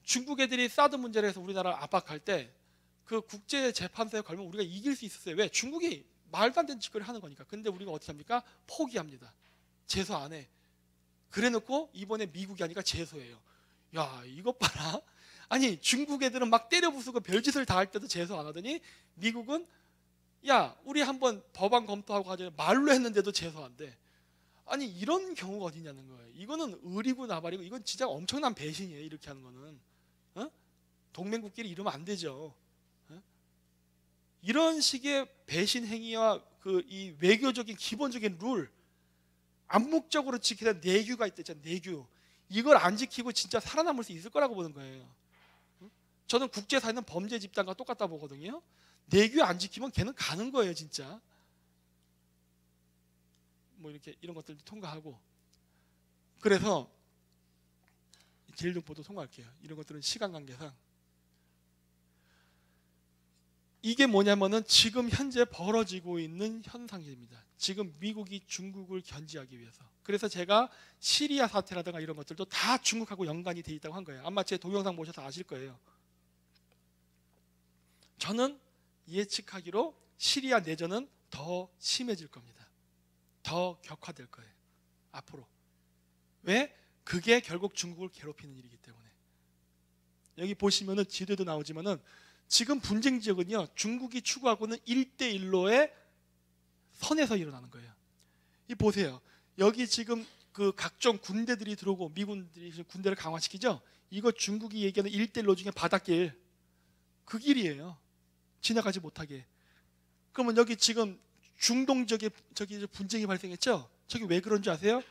중국 애들이 사드 문제를 해서 우리나라를 압박할 때 그 국제재판소에 걸면 우리가 이길 수 있었어요. 왜? 중국이 말도 안 되는 짓거리를 하는 거니까. 근데 우리가 어떻게 합니까? 포기합니다. 제소 안 해. 그래놓고 이번에 미국이 하니까 제소해요. 야, 이것 봐라. 아니, 중국 애들은 막 때려 부수고 별짓을 다 할 때도 제소 안 하더니 미국은 야, 우리 한번 법안 검토하고 하자 말로 했는데도 제소 안 돼. 아니, 이런 경우가 어디냐는 거예요. 이거는 의리고 나발이고 이건 진짜 엄청난 배신이에요. 이렇게 하는 거는. 어? 동맹국끼리 이러면 안 되죠. 어? 이런 식의 배신 행위와 그 이 외교적인 기본적인 룰, 암묵적으로 지켜야 될 내규가 있댔잖아요. 내규. 이걸 안 지키고 진짜 살아남을 수 있을 거라고 보는 거예요. 저는 국제사회는 범죄 집단과 똑같다 보거든요. 내규 안 지키면 걔는 가는 거예요, 진짜. 뭐 이렇게 이런 것들도 통과하고. 그래서 제일등포도 통과할게요. 이런 것들은 시간 관계상. 이게 뭐냐면은 지금 현재 벌어지고 있는 현상입니다. 지금 미국이 중국을 견제하기 위해서. 그래서 제가 시리아 사태라든가 이런 것들도 다 중국하고 연관이 돼 있다고 한 거예요. 아마 제 동영상 보셔서 아실 거예요. 저는 예측하기로 시리아 내전은 더 심해질 겁니다. 더 격화될 거예요. 앞으로. 왜? 그게 결국 중국을 괴롭히는 일이기 때문에. 여기 보시면은 지도에도 나오지만은 지금 분쟁 지역은요, 중국이 추구하고는 1대1로의 선에서 일어나는 거예요. 이 보세요. 여기 지금 그 각종 군대들이 들어오고 미군들이 군대를 강화시키죠. 이거 중국이 얘기하는 1대1로 중에 바닷길, 그 길이에요. 지나가지 못하게. 그러면 여기 지금 중동 지역에 저기 분쟁이 발생했죠. 저기 왜 그런 줄 아세요?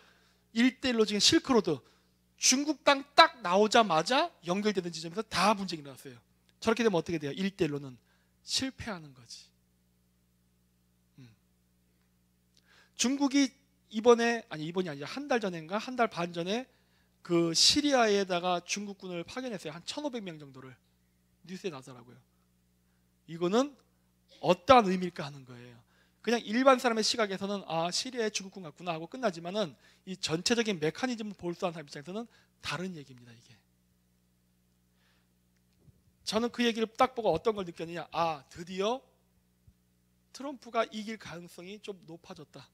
1대1로 중에 실크로드, 중국 땅 딱 나오자마자 연결되는 지점에서 다 분쟁이 나왔어요. 저렇게 되면 어떻게 돼요? 1대1로는 실패하는 거지. 중국이 이번이 아니라 한 달 전인가 한 달 반 전에 그 시리아에다가 중국군을 파견했어요. 한 1,500명 정도를. 뉴스에 나오더라고요. 이거는 어떠한 의미일까 하는 거예요. 그냥 일반 사람의 시각에서는 아, 시리아에 중국군 같구나 하고 끝나지만은 이 전체적인 메커니즘을 볼수한 사람 입장에서는 다른 얘기입니다. 이게. 저는 그 얘기를 딱 보고 어떤 걸 느꼈느냐. 아, 드디어 트럼프가 이길 가능성이 좀 높아졌다.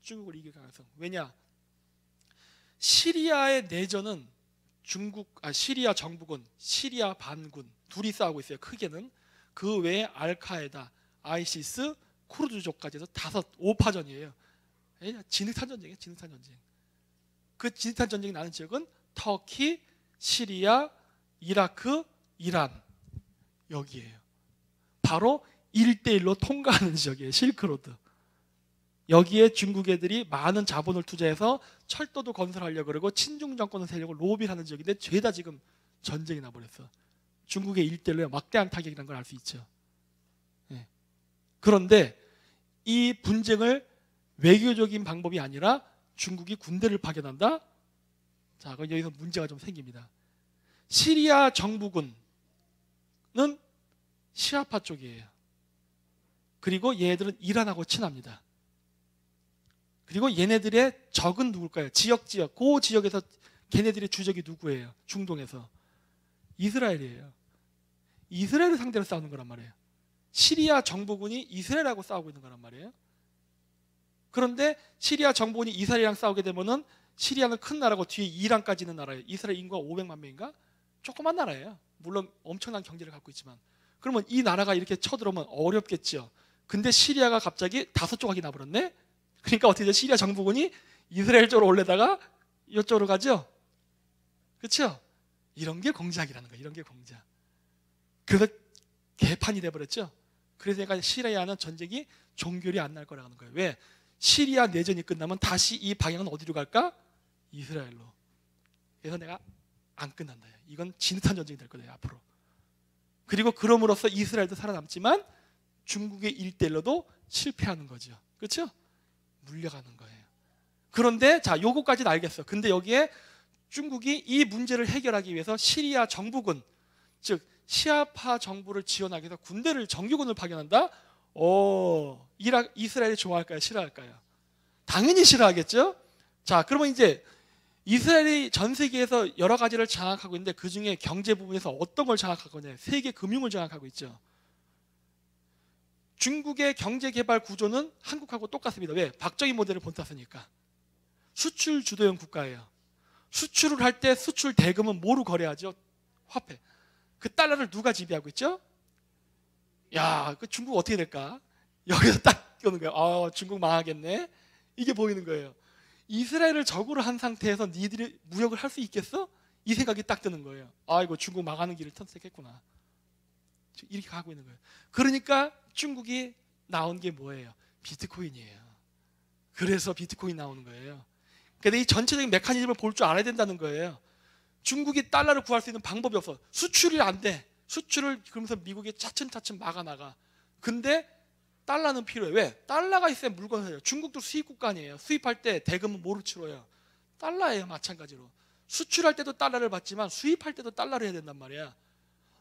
중국을 이길 가능성. 왜냐? 시리아의 내전은 시리아 정부군, 시리아 반군 둘이 싸우고 있어요. 크게는. 그 외에 알카에다, 아이시스, 쿠르드족까지 해서 5파전이에요. 진흙탕 전쟁이에요. 진흙탕 전쟁. 그 진흙탕 전쟁이 나는 지역은 터키, 시리아, 이라크, 이란. 여기에요. 바로 1대1로 통과하는 지역이에요. 실크로드. 여기에 중국 애들이 많은 자본을 투자해서 철도도 건설하려고 그러고 친중 정권을 세려고 로비를 하는 지역인데 죄다 지금 전쟁이 나버렸어. 중국의 1대1로 막대한 타격이라는 걸 알 수 있죠. 네. 그런데 이 분쟁을 외교적인 방법이 아니라 중국이 군대를 파견한다? 자, 그럼 여기서 문제가 좀 생깁니다. 시리아 정부군은 시아파 쪽이에요. 그리고 얘네들은 이란하고 친합니다. 그리고 얘네들의 적은 누굴까요? 지역, 그 지역에서 걔네들의 주적이 누구예요? 중동에서. 이스라엘이에요. 이스라엘을 상대로 싸우는 거란 말이에요. 시리아 정부군이 이스라엘하고 싸우고 있는 거란 말이에요. 그런데 시리아 정부군이 이스라엘이랑 싸우게 되면은 시리아는 큰 나라고 뒤에 이란까지 있는 나라예요. 이스라엘 인구가 500만 명인가? 조그만 나라예요. 물론 엄청난 경제를 갖고 있지만. 그러면 이 나라가 이렇게 쳐들어오면 어렵겠죠. 근데 시리아가 갑자기 5조각이 나버렸네? 그러니까 어떻게 되죠? 시리아 정부군이 이스라엘 쪽으로 올래다가 이쪽으로 가죠? 그렇죠? 이런 게 공작이라는 거예요. 이런 게 공작. 그래서 개판이 돼버렸죠. 그래서 내가 시리아는 전쟁이 종결이 안 날 거라는 거예요. 왜? 시리아 내전이 끝나면 다시 이 방향은 어디로 갈까? 이스라엘로. 그래서 내가 안 끝난다. 이건 진흙탕 전쟁이 될 거다 앞으로. 그리고 그럼으로써 이스라엘도 살아남지만 중국의 일대일로도 실패하는 거죠. 그렇죠? 물려가는 거예요. 그런데 자, 요거까지는 알겠어. 근데 여기에 중국이 이 문제를 해결하기 위해서 시리아 정부군, 즉 시아파 정부를 지원하기 위해서 군대를, 정규군을 파견한다? 이스라엘이 좋아할까요? 싫어할까요? 당연히 싫어하겠죠? 자, 그러면 이제 이스라엘이 전 세계에서 여러 가지를 장악하고 있는데 그 중에 경제 부분에서 어떤 걸 장악하고 있냐? 세계 금융을 장악하고 있죠. 중국의 경제 개발 구조는 한국하고 똑같습니다. 왜? 박정희 모델을 본땄으니까. 수출 주도형 국가예요. 수출을 할 때 수출 대금은 뭐로 거래하죠? 화폐. 그 달러를 누가 지배하고 있죠? 야, 그 중국 어떻게 될까? 여기서 딱 오는 거예요. 중국 망하겠네. 이게 보이는 거예요. 이스라엘을 적으로 한 상태에서 니들이 무역을 할 수 있겠어? 이 생각이 딱 드는 거예요. 이거 중국 망하는 길을 선택했구나. 이렇게 가고 있는 거예요. 그러니까 중국이 나온 게 뭐예요? 비트코인이에요. 그래서 비트코인 나오는 거예요. 근데 이 전체적인 메커니즘을 볼 줄 알아야 된다는 거예요. 중국이 달러를 구할 수 있는 방법이 없어. 수출이 안 돼. 수출을 그러면서 미국이 차츰차츰 막아나가. 근데 달러는 필요해. 왜? 달러가 있어야 물건을 사요. 중국도 수입 국가 아니에요. 수입할 때 대금은 뭐로 치러요? 달러예요. 마찬가지로. 수출할 때도 달러를 받지만 수입할 때도 달러를 해야 된단 말이야.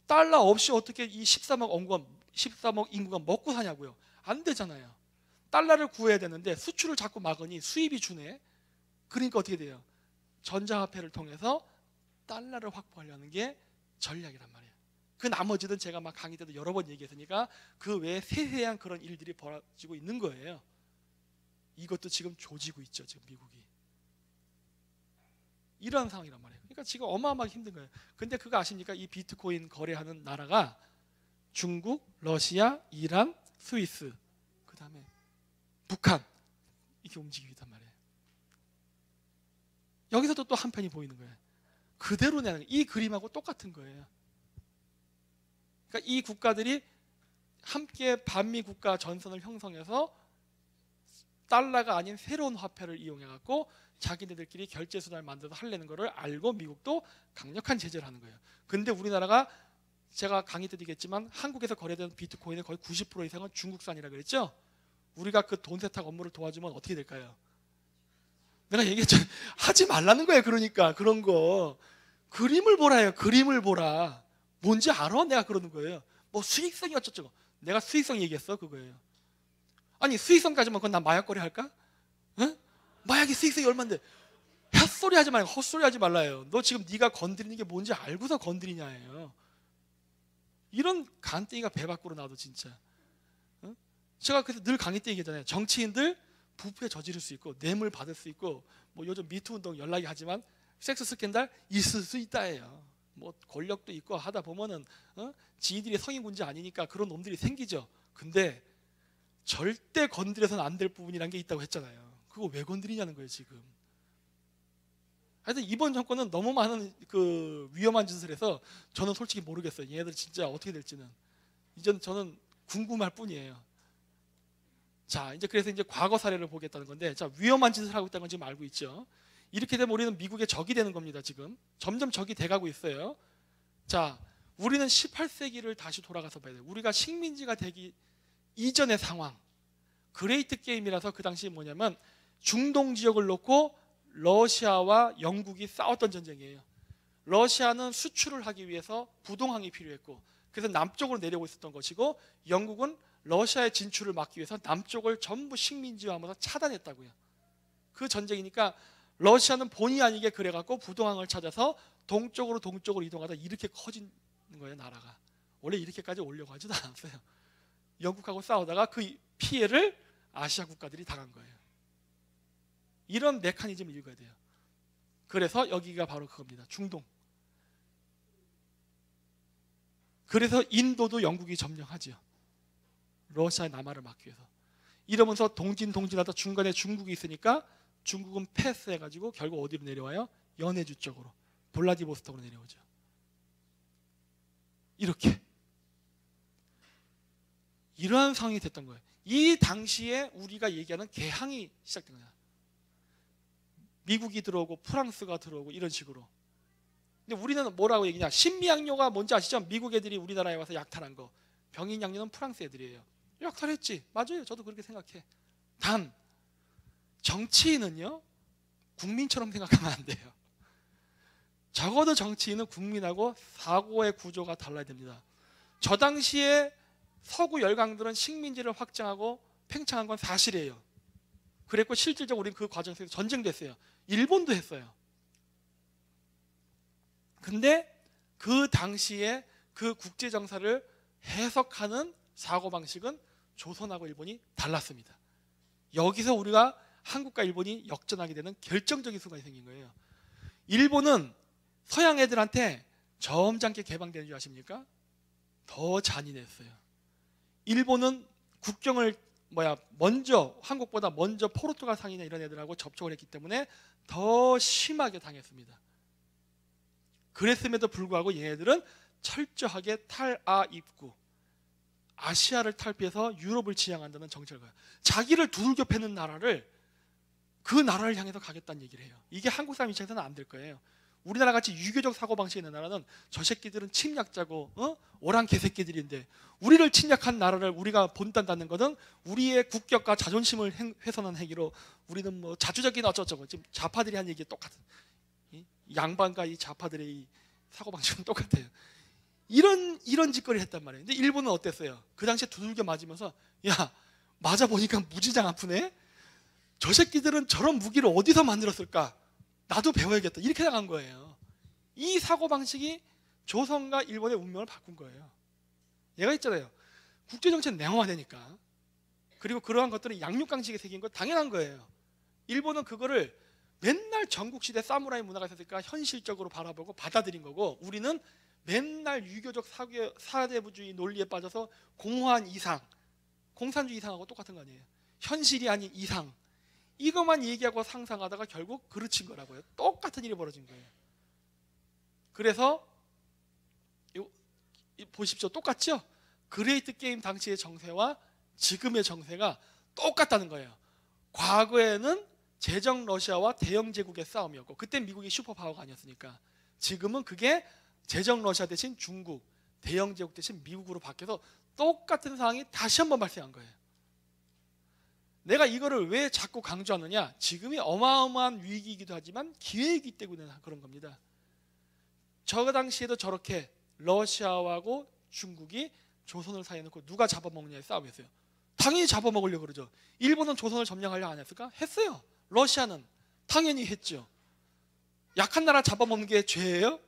달러 없이 어떻게 이 13억 인구가 먹고 사냐고요. 안 되잖아요. 달러를 구해야 되는데 수출을 자꾸 막으니 수입이 주네. 그러니까 어떻게 돼요? 전자화폐를 통해서 달러를 확보하려는 게 전략이란 말이에요. 그 나머지는 제가 막 강의 때도 여러 번 얘기했으니까 그 외에 세세한 그런 일들이 벌어지고 있는 거예요. 이것도 지금 조지고 있죠. 지금 미국이. 이런 상황이란 말이에요. 그러니까 지금 어마어마하게 힘든 거예요. 근데 그거 아십니까? 이 비트코인 거래하는 나라가 중국, 러시아, 이란, 스위스, 그 다음에 북한, 이렇게 움직이고 있단 말이에요. 여기서도 또 한편이 보이는 거예요. 그대로 내는, 이 그림하고 똑같은 거예요. 그러니까 이 국가들이 함께 반미 국가 전선을 형성해서 달러가 아닌 새로운 화폐를 이용해갖고 자기네들끼리 결제 수단을 만들어서 하려는 거를 알고 미국도 강력한 제재를 하는 거예요. 근데 우리나라가, 제가 강의 때 얘기했지만 한국에서 거래되는 비트코인의 거의 90% 이상은 중국산이라고 그랬죠. 우리가 그 돈 세탁 업무를 도와주면 어떻게 될까요? 내가 얘기했잖아요. 하지 말라는 거예요. 그러니까 그런 거 그림을 보라요. 그림을 보라. 뭔지 알아? 내가 그러는 거예요. 뭐 수익성이 어쩌고. 내가 수익성 얘기했어? 그거예요. 아니 수익성까지만 그건 나 마약거래 할까? 응? 마약이 수익성이 얼만데. 헛소리 하지 말고 헛소리 하지 말라요. 너 지금 네가 건드리는 게 뭔지 알고서 건드리냐예요. 이런 간땡이가 배 밖으로 나와도 진짜. 응? 제가 그래서 늘 강의 때 얘기하잖아요. 정치인들 부패 저지를 수 있고 뇌물 받을 수 있고 뭐 요즘 미투 운동 연락이 하지만 섹스 스캔들 있을 수 있다예요. 뭐 권력도 있고 하다 보면은 지들이 성인군자 아니니까 그런 놈들이 생기죠. 근데 절대 건드려서는 안 될 부분이란 게 있다고 했잖아요. 그거 왜 건드리냐는 거예요 지금. 하여튼 이번 정권은 너무 많은 그 위험한 짓을 해서 저는 솔직히 모르겠어요. 얘네들 진짜 어떻게 될지는. 이제는 저는 궁금할 뿐이에요. 자, 이제 그래서 이제 과거 사례를 보겠다는 건데, 자, 위험한 짓을 하고 있다는 건 지금 알고 있죠. 이렇게 되면 우리는 미국의 적이 되는 겁니다. 지금 점점 적이 돼가고 있어요. 자, 우리는 18세기를 다시 돌아가서 봐야 돼요. 우리가 식민지가 되기 이전의 상황. 그레이트 게임이라서 그 당시 뭐냐면 중동 지역을 놓고 러시아와 영국이 싸웠던 전쟁이에요. 러시아는 수출을 하기 위해서 부동항이 필요했고, 그래서 남쪽으로 내려오고 있었던 것이고, 영국은 러시아의 진출을 막기 위해서 남쪽을 전부 식민지화하면서 차단했다고요. 그 전쟁이니까 러시아는 본의 아니게 그래갖고 부동항을 찾아서 동쪽으로 이동하다 이렇게 커진 거예요. 나라가 원래 이렇게까지 오려고 하지도 않았어요. 영국하고 싸우다가 그 피해를 아시아 국가들이 당한 거예요. 이런 메커니즘을 읽어야 돼요. 그래서 여기가 바로 그겁니다. 중동. 그래서 인도도 영국이 점령하죠. 러시아의 남하를 막기 위해서. 이러면서 동진하다 중간에 중국이 있으니까 중국은 패스해가지고 결국 어디로 내려와요? 연해주 쪽으로, 블라디보스톡으로 내려오죠. 이렇게 이러한 상황이 됐던 거예요. 이 당시에 우리가 얘기하는 개항이 시작된 거예요. 미국이 들어오고 프랑스가 들어오고 이런 식으로. 근데 우리는 뭐라고 얘기냐? 신미양요가 뭔지 아시죠? 미국 애들이 우리나라에 와서 약탈한 거. 병인양요는 프랑스 애들이에요. 약탈했지. 맞아요. 저도 그렇게 생각해. 단 정치인은요, 국민처럼 생각하면 안 돼요. 적어도 정치인은 국민하고 사고의 구조가 달라야 됩니다. 저 당시에 서구 열강들은 식민지를 확장하고 팽창한 건 사실이에요. 그랬고 실질적으로 우리는 그 과정에서 전쟁도 했어요. 일본도 했어요. 근데 그 당시에 그 국제정사를 해석하는 사고방식은 조선하고 일본이 달랐습니다. 여기서 우리가 한국과 일본이 역전하게 되는 결정적인 순간이 생긴 거예요. 일본은 서양 애들한테 점잖게 개방되는 줄 아십니까? 더 잔인했어요. 일본은 국경을 먼저 한국보다 먼저 포르투갈 상이나 이런 애들하고 접촉을 했기 때문에 더 심하게 당했습니다. 그랬음에도 불구하고 얘네들은 철저하게 탈아 입구, 아시아를 탈피해서 유럽을 지향한다는 정책을 가요. 자기를 두들겨 패는 나라를 그 나라를 향해서 가겠다는 얘기를 해요. 이게 한국 사람 입장에서는 안 될 거예요. 우리나라 같이 유교적 사고방식이 있는 나라는 저 새끼들은 침략자고 오랑 개새끼들인데, 우리를 침략한 나라를 우리가 본단다는 것은 우리의 국격과 자존심을 훼손한 행위로 우리는 뭐 자주적인 어쩌저쩌고, 지금 좌파들이 한 얘기 똑같은, 이 양반과 이 좌파들의 이 사고방식은 똑같아요. 이런 짓거리를 했단 말이에요. 근데 일본은 어땠어요? 그 당시에 두들겨 맞으면서 야, 맞아 보니까 무지장 아프네. 저 새끼들은 저런 무기를 어디서 만들었을까? 나도 배워야겠다. 이렇게 나간 거예요. 이 사고방식이 조선과 일본의 운명을 바꾼 거예요. 얘가 있잖아요. 국제정치는 냉엄화되니까. 그리고 그러한 것들은 양육강식에 새긴 거 당연한 거예요. 일본은 그거를 맨날 전국시대 사무라이 문화가 있었으니까 현실적으로 바라보고 받아들인 거고, 우리는 맨날 유교적 사대부주의 논리에 빠져서 공허한 이상, 공산주의 이상하고 똑같은 거 아니에요. 현실이 아닌 이상, 이것만 얘기하고 상상하다가 결국 그르친 거라고요. 똑같은 일이 벌어진 거예요. 그래서 보십시오. 똑같죠? 그레이트 게임 당시의 정세와 지금의 정세가 똑같다는 거예요. 과거에는 제정 러시아와 대영 제국의 싸움이었고, 그때 미국이 슈퍼파워가 아니었으니까. 지금은 그게 제정 러시아 대신 중국, 대영 제국 대신 미국으로 바뀌어서 똑같은 상황이 다시 한번 발생한 거예요. 내가 이거를 왜 자꾸 강조하느냐? 지금이 어마어마한 위기이기도 하지만 기회이기 때문에 그런 겁니다. 저 당시에도 저렇게 러시아하고 중국이 조선을 사이에 놓고 누가 잡아먹느냐의 싸움이었어요. 당연히 잡아먹으려고 그러죠. 일본은 조선을 점령하려 안 했을까? 했어요. 러시아는 당연히 했죠. 약한 나라 잡아먹는 게 죄예요?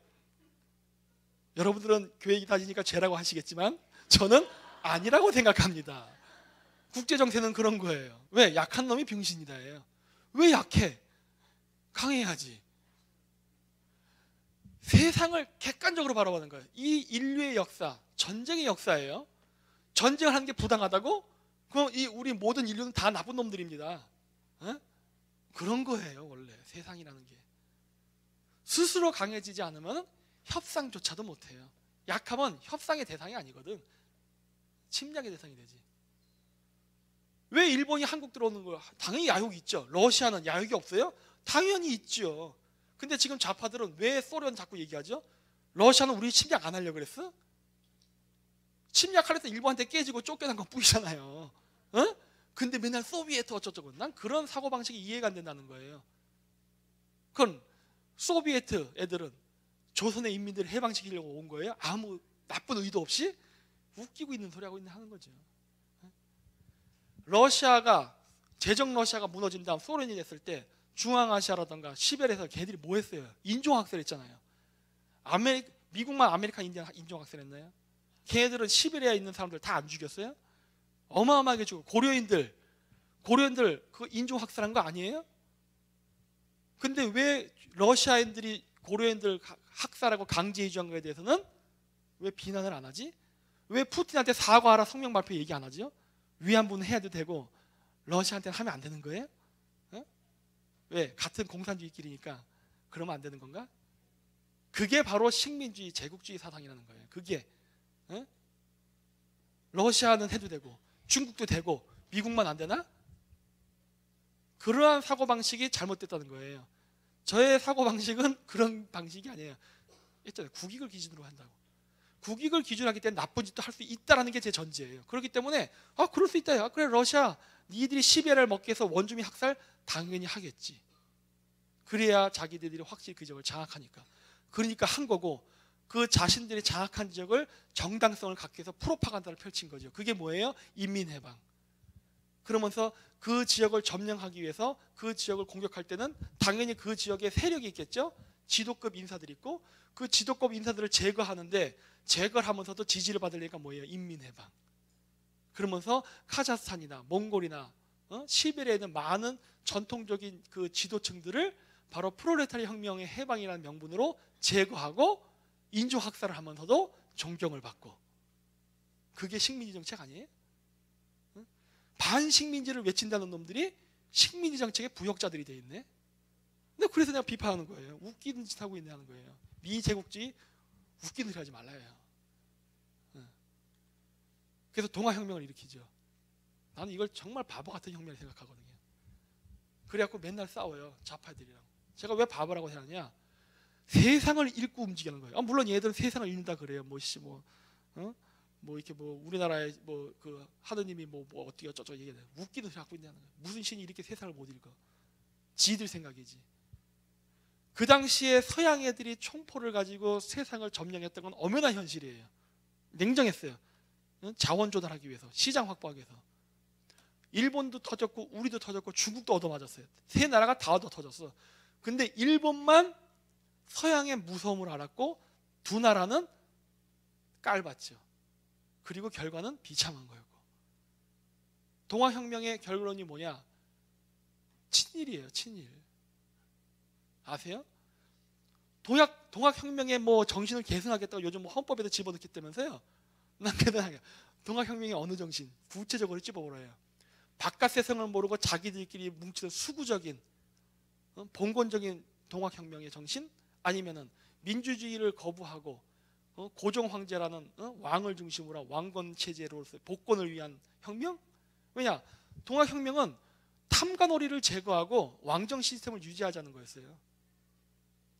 여러분들은 교회 다니니까 죄라고 하시겠지만 저는 아니라고 생각합니다. 국제정세는 그런 거예요. 왜? 약한 놈이 병신이다예요. 왜 약해? 강해야지. 세상을 객관적으로 바라보는 거예요. 이 인류의 역사, 전쟁의 역사예요. 전쟁을 하는 게 부당하다고? 그럼 우리 모든 인류는 다 나쁜 놈들입니다. 그런 거예요. 원래 세상이라는 게 스스로 강해지지 않으면 협상조차도 못해요. 약하면 협상의 대상이 아니거든. 침략의 대상이 되지. 왜 일본이 한국 들어오는 거야? 당연히 야욕이 있죠. 러시아는 야욕이 없어요? 당연히 있죠. 근데 지금 좌파들은 왜 소련 자꾸 얘기하죠? 러시아는 우리 침략 안 하려고 그랬어? 침략하려서 일본한테 깨지고 쫓겨난 건 뿐이잖아요. 근데 맨날 소비에트 어쩌저쩌고. 난 그런 사고방식이 이해가 안 된다는 거예요. 그건 소비에트 애들은 조선의 인민들을 해방시키려고 온 거예요? 아무 나쁜 의도 없이? 웃기고 있는 소리 하고 하는 거죠. 러시아가, 제정 러시아가 무너진 다음 소련이 됐을 때 중앙아시아라던가 시베리아에서 걔들이 뭐 했어요? 인종학살 했잖아요. 미국만 아메리칸 인디언 인종학살 했나요? 걔네들은 시베리아에 있는 사람들 다 안 죽였어요? 어마어마하게 죽고, 고려인들 그 인종학살한 거 아니에요? 근데 왜 러시아인들이 고려인들 학살하고 강제 이주한 거에 대해서는 왜 비난을 안 하지? 왜 푸틴한테 사과하라 성명 발표 얘기 안 하죠? 위안부는 해야도 되고 러시아한테는 하면 안 되는 거예요? 왜? 같은 공산주의끼리니까 그러면 안 되는 건가? 그게 바로 식민주의, 제국주의 사상이라는 거예요. 그게 러시아는 해도 되고 중국도 되고 미국만 안 되나? 그러한 사고방식이 잘못됐다는 거예요. 저의 사고방식은 그런 방식이 아니에요. 했잖아요. 국익을 기준으로 한다고. 국익을 기준으로 하기 때문에 나쁜 짓도 할 수 있다라는 게 제 전제예요. 그렇기 때문에 그럴 수 있다. 그래 러시아 니들이 시베리아를 먹기 위해서 원주민 학살 당연히 하겠지. 그래야 자기들이 확실히 그 지역을 장악하니까. 그러니까 한 거고, 그 자신들이 장악한 지역을 정당성을 갖기 위해서 프로파간다를 펼친 거죠. 그게 뭐예요? 인민해방. 그러면서 그 지역을 점령하기 위해서 그 지역을 공격할 때는 당연히 그 지역에 세력이 있겠죠. 지도급 인사들이 있고, 그 지도급 인사들을 제거하는데, 제거를 하면서도 지지를 받으려니까 뭐예요? 인민해방. 그러면서 카자흐스탄이나 몽골이나 시베리아에 있는 많은 전통적인 그 지도층들을 바로 프롤레타리 혁명의 해방이라는 명분으로 제거하고 인종학살을 하면서도 존경을 받고. 그게 식민지 정책 아니에요? 반식민지를 외친다는 놈들이 식민지 정책의 부역자들이 돼 있네. 근데 그래서 내가 비판하는 거예요. 웃기는 짓 하고 있네 하는 거예요. 미제국주의 웃기는 소리 하지 말라요. 그래서 동아혁명을 일으키죠. 나는 이걸 정말 바보 같은 혁명을 생각하거든요. 그래갖고 맨날 싸워요. 좌파들이랑. 제가 왜 바보라고 생각하냐? 세상을 읽고 움직이는 거예요. 물론 얘들은 세상을 읽는다 그래요. 이렇게 우리나라의 그 하느님이 어떻게 어쩌고 얘기해요. 웃기는 소리 하고 있냐는 거예요. 무슨 신이 이렇게 세상을 못 읽어? 지들 생각이지. 그 당시에 서양 애들이 총포를 가지고 세상을 점령했던 건 엄연한 현실이에요. 냉정했어요. 자원 조달하기 위해서, 시장 확보하기 위해서. 일본도 터졌고 우리도 터졌고 중국도 얻어맞았어요. 세 나라가 다 얻어 터졌어. 근데 일본만 서양의 무서움을 알았고 두 나라는 깔봤죠. 그리고 결과는 비참한 거였고. 동아혁명의 결론이 뭐냐? 친일이에요. 친일. 아세요? 동학혁명의 정신을 계승하겠다고 요즘 헌법에도 집어넣겠다면서요? 난 대단하게 동학혁명의 어느 정신 구체적으로 찝어보라요. 바깥 세상을 모르고 자기들끼리 뭉치는 수구적인 봉건적인 동학혁명의 정신, 아니면은 민주주의를 거부하고 고종 황제라는 왕을 중심으로 한 왕건 체제로서 복권을 위한 혁명? 왜냐? 동학혁명은 탐관오리를 제거하고 왕정 시스템을 유지하자는 거였어요.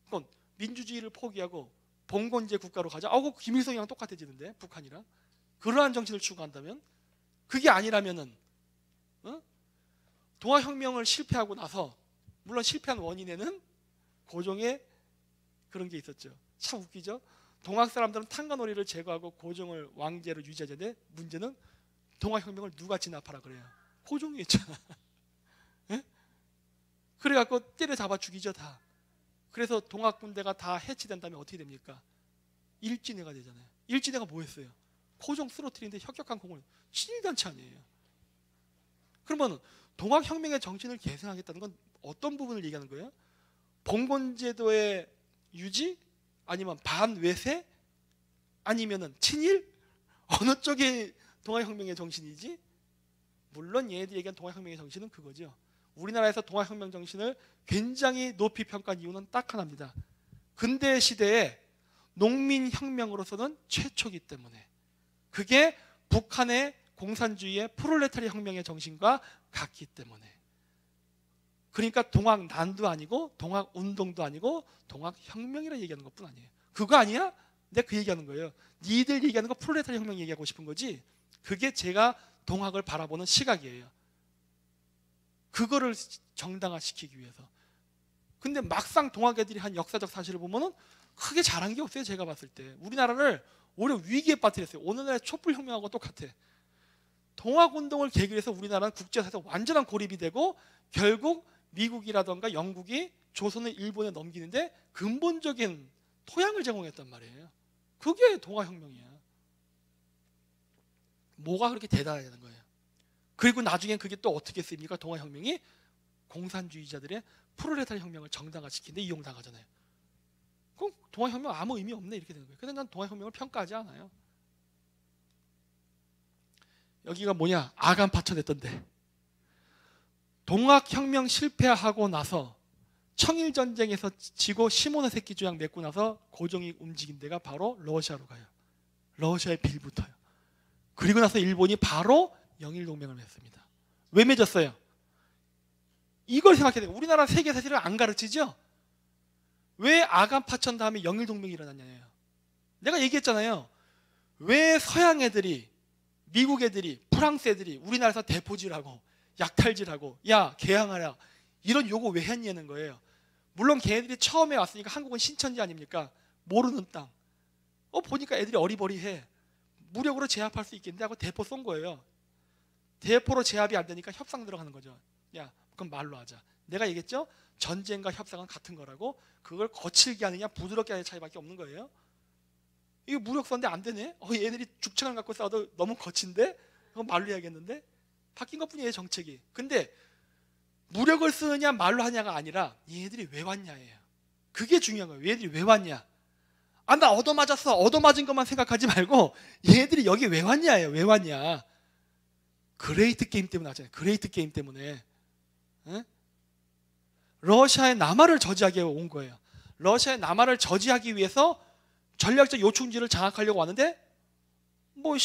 그건 민주주의를 포기하고 봉건제 국가로 가자. 김일성이랑 똑같아지는데, 북한이랑. 그러한 정신을 추구한다면, 그게 아니라면은 동아혁명을 실패하고 나서, 물론 실패한 원인에는 고종의 그런 게 있었죠. 참 웃기죠. 동학 사람들은 탕가놀이를 제거하고 고종을 왕제로 유지하자는데, 문제는 동아혁명을 누가 진압하라 그래요? 고종이 했잖아. 그래갖고 때려잡아 죽이죠 다. 그래서 동학군대가 다 해체된다면 어떻게 됩니까? 일진회가 되잖아요. 일진회가 뭐 했어요? 고종 쓰러뜨리는데 혁혁한 공을, 친일단체 아니에요. 그러면 동학혁명의 정신을 계승하겠다는 건 어떤 부분을 얘기하는 거예요? 봉건제도의 유지? 아니면 반외세? 아니면은 친일? 어느 쪽이 동아혁명의 정신이지? 물론 얘네들이 얘기한 동아혁명의 정신은 그거죠. 우리나라에서 동아혁명 정신을 굉장히 높이 평가한 이유는 딱 하나입니다. 근대 시대에 농민혁명으로서는 최초이기 때문에. 그게 북한의 공산주의의 프롤레타리 혁명의 정신과 같기 때문에. 그러니까 동학난도 아니고 동학운동도 아니고 동학혁명이라 얘기하는 것뿐 아니에요. 그거 아니야? 내가 그 얘기하는 거예요. 니들 얘기하는 거 프롤레타리 혁명 얘기하고 싶은 거지. 그게 제가 동학을 바라보는 시각이에요. 그거를 정당화시키기 위해서. 근데 막상 동학 애들이 한 역사적 사실을 보면은 크게 잘한 게 없어요. 제가 봤을 때 우리나라를 오히려 위기에 빠뜨렸어요. 오늘날의 촛불혁명하고 똑같아. 동학운동을 계기로 해서 우리나라는 국제사회에서 완전한 고립이 되고, 결국 미국이라던가 영국이 조선을 일본에 넘기는데 근본적인 토양을 제공했단 말이에요. 그게 동학혁명이야. 뭐가 그렇게 대단하다는 거예요. 그리고 나중엔 그게 또 어떻게 쓰입니까? 동학혁명이 공산주의자들의 프롤레타리 혁명을 정당화시키는데 이용당하잖아요. 그럼 동학혁명 아무 의미 없네 이렇게 되는 거예요. 근데 난 동학혁명을 평가하지 않아요. 여기가 뭐냐? 아간파천 했던데. 동학혁명 실패하고 나서 청일전쟁에서 지고 시모노세키 조약 맺고 나서 고종이 움직인 데가 바로 러시아로 가요. 러시아에 빌붙어요. 그리고 나서 일본이 바로 영일동맹을 맺습니다. 왜 맺었어요? 이걸 생각해야 돼요. 우리나라 세계 사실을 안 가르치죠? 왜 아간 파천 다음에 영일 동맹이 일어났냐예요. 내가 얘기했잖아요. 왜 서양 애들이, 미국 애들이, 프랑스 애들이 우리나라에서 대포질하고 약탈질하고 야 개항하라 이런 요구 왜 했냐는 거예요. 물론 걔네들이 처음에 왔으니까 한국은 신천지 아닙니까? 모르는 땅. 보니까 애들이 어리버리해. 무력으로 제압할 수 있겠는데 하고 대포 쏜 거예요. 대포로 제압이 안 되니까 협상 들어가는 거죠. 야 그럼 말로 하자. 내가 얘기했죠? 전쟁과 협상은 같은 거라고. 그걸 거칠게 하느냐 부드럽게 하느냐 차이밖에 없는 거예요. 이거 무력 썼는데 안 되네? 얘네들이 죽창을 갖고 싸워도 너무 거친데? 그건 말로 해야겠는데? 바뀐 것뿐이에요 정책이. 근데 무력을 쓰느냐 말로 하냐가 아니라 얘네들이 왜 왔냐예요. 그게 중요한 거예요. 얘네들이 왜 왔냐. 나 얻어맞았어. 얻어맞은 것만 생각하지 말고 얘네들이 여기 왜 왔냐예요. 왜 왔냐. 그레이트 게임 때문에 왔잖아요. 그레이트 게임 때문에. 에? 러시아의 남하를 저지하기 위해 온 거예요. 러시아의 남하를 저지하기 위해서 전략적 요충지를 장악하려고 왔는데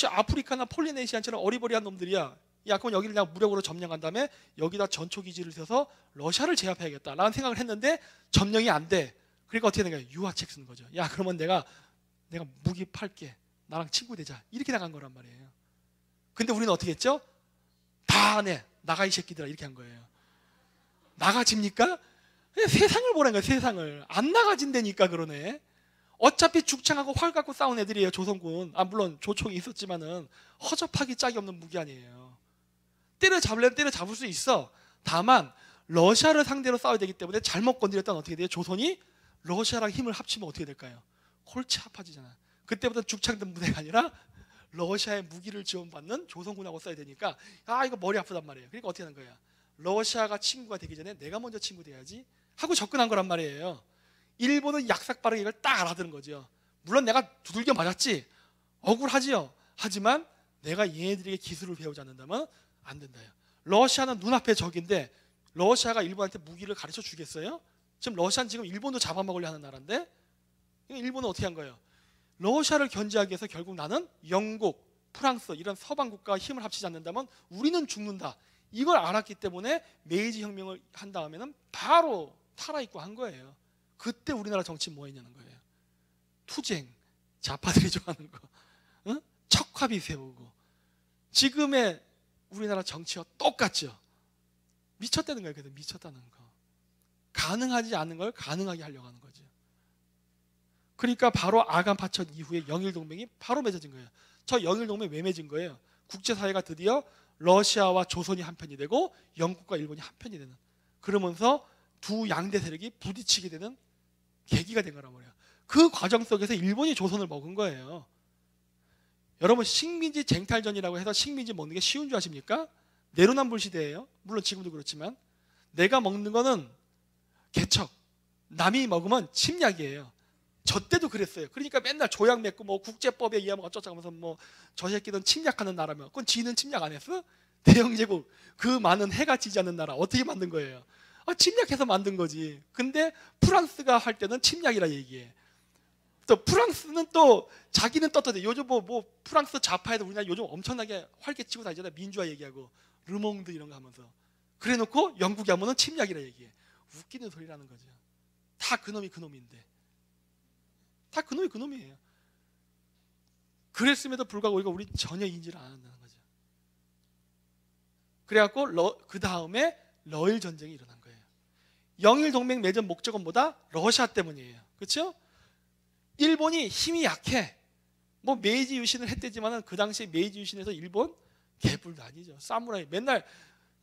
아프리카나 폴리네시안처럼 어리버리한 놈들이야. 야 그럼 여기를 그냥 무력으로 점령한 다음에 여기다 전초기지를 세워서 러시아를 제압해야겠다라는 생각을 했는데 점령이 안 돼. 그러니까 어떻게 된 거야? 유화책 쓰는 거죠. 야 그러면 내가 무기 팔게. 나랑 친구 되자. 이렇게 나간 거란 말이에요. 근데 우리는 어떻게 했죠? 다 안 해. 나가 이 새끼들아 이렇게 한 거예요. 나가집니까? 그냥 세상을 보라는 거예요. 세상을. 안 나가진다니까 그러네. 어차피 죽창하고 활 갖고 싸운 애들이에요. 조선군. 물론 조총이 있었지만은 허접하기 짝이 없는 무기 아니에요. 때려잡으려면 때려잡을 수 있어. 다만 러시아를 상대로 싸워야 되기 때문에 잘못 건드렸다면 어떻게 돼요? 조선이 러시아랑 힘을 합치면 어떻게 될까요? 골치 아파지잖아. 그때부터 죽창 든 무대가 아니라 러시아의 무기를 지원받는 조선군하고 싸워야 되니까 이거 머리 아프단 말이에요. 그러니까 어떻게 하는 거야? 러시아가 친구가 되기 전에 내가 먼저 친구 돼야지 하고 접근한 거란 말이에요. 일본은 약삭빠르게 이걸 딱 알아들은 거죠. 물론 내가 두들겨 맞았지. 억울하지요. 하지만 내가 얘네들에게 기술을 배우지 않는다면 안 된다요. 러시아는 눈앞에 적인데 러시아가 일본한테 무기를 가르쳐 주겠어요? 지금 러시아는 지금 일본도 잡아먹으려 하는 나라인데 일본은 어떻게 한 거예요? 러시아를 견제하기 위해서 결국 나는 영국, 프랑스 이런 서방 국가와 힘을 합치지 않는다면 우리는 죽는다. 이걸 알았기 때문에 메이지 혁명을 한 다음에는 바로 탈화입고 한 거예요. 그때 우리나라 정치 뭐 했냐는 거예요. 투쟁, 좌파들이 좋아하는 거, 응? 척화비 세우고. 지금의 우리나라 정치와 똑같죠. 미쳤다는 거예요. 그래서 미쳤다는 거. 가능하지 않은 걸 가능하게 하려고 하는 거죠. 그러니까 바로 아간 파천 이후에 영일동맹이 바로 맺어진 거예요. 저 영일동맹 왜 맺은 거예요? 국제사회가 드디어 러시아와 조선이 한편이 되고 영국과 일본이 한편이 되는, 그러면서 두 양대 세력이 부딪히게 되는 계기가 된 거란 말이에요. 그 과정 속에서 일본이 조선을 먹은 거예요. 여러분 식민지 쟁탈전이라고 해서 식민지 먹는 게 쉬운 줄 아십니까? 내로남불 시대예요. 물론 지금도 그렇지만 내가 먹는 거는 개척, 남이 먹으면 침략이에요. 저 때도 그랬어요. 그러니까 맨날 조약 맺고 국제법에 의하면 어쩌자 하면서 저 새끼는 침략하는 나라면 그건 지는 침략 안 했어? 대영제국 그 많은 해가 지지 않는 나라 어떻게 만든 거예요? 침략해서 만든 거지. 근데 프랑스가 할 때는 침략이라 얘기해. 또 프랑스는 또 자기는 떳떳해. 요즘 프랑스 좌파에도 우리나라 요즘 엄청나게 활개치고 다니잖아요. 민주화 얘기하고 르몽드 이런 거 하면서. 그래놓고 영국이 하면은 침략이라 얘기해. 웃기는 소리라는 거죠. 다 그놈이 그놈인데. 다 그놈이 그놈이에요. 그랬음에도 불구하고 우리 전혀 인지를 안 한다는 거죠. 그래갖고 그 다음에 러일 전쟁이 일어난 거예요. 영일 동맹 맺은 목적은 뭐다? 러시아 때문이에요. 그렇죠? 일본이 힘이 약해. 메이지 유신을 했대지만은 그 당시에 메이지 유신에서 일본 개뿔도 아니죠. 사무라이 맨날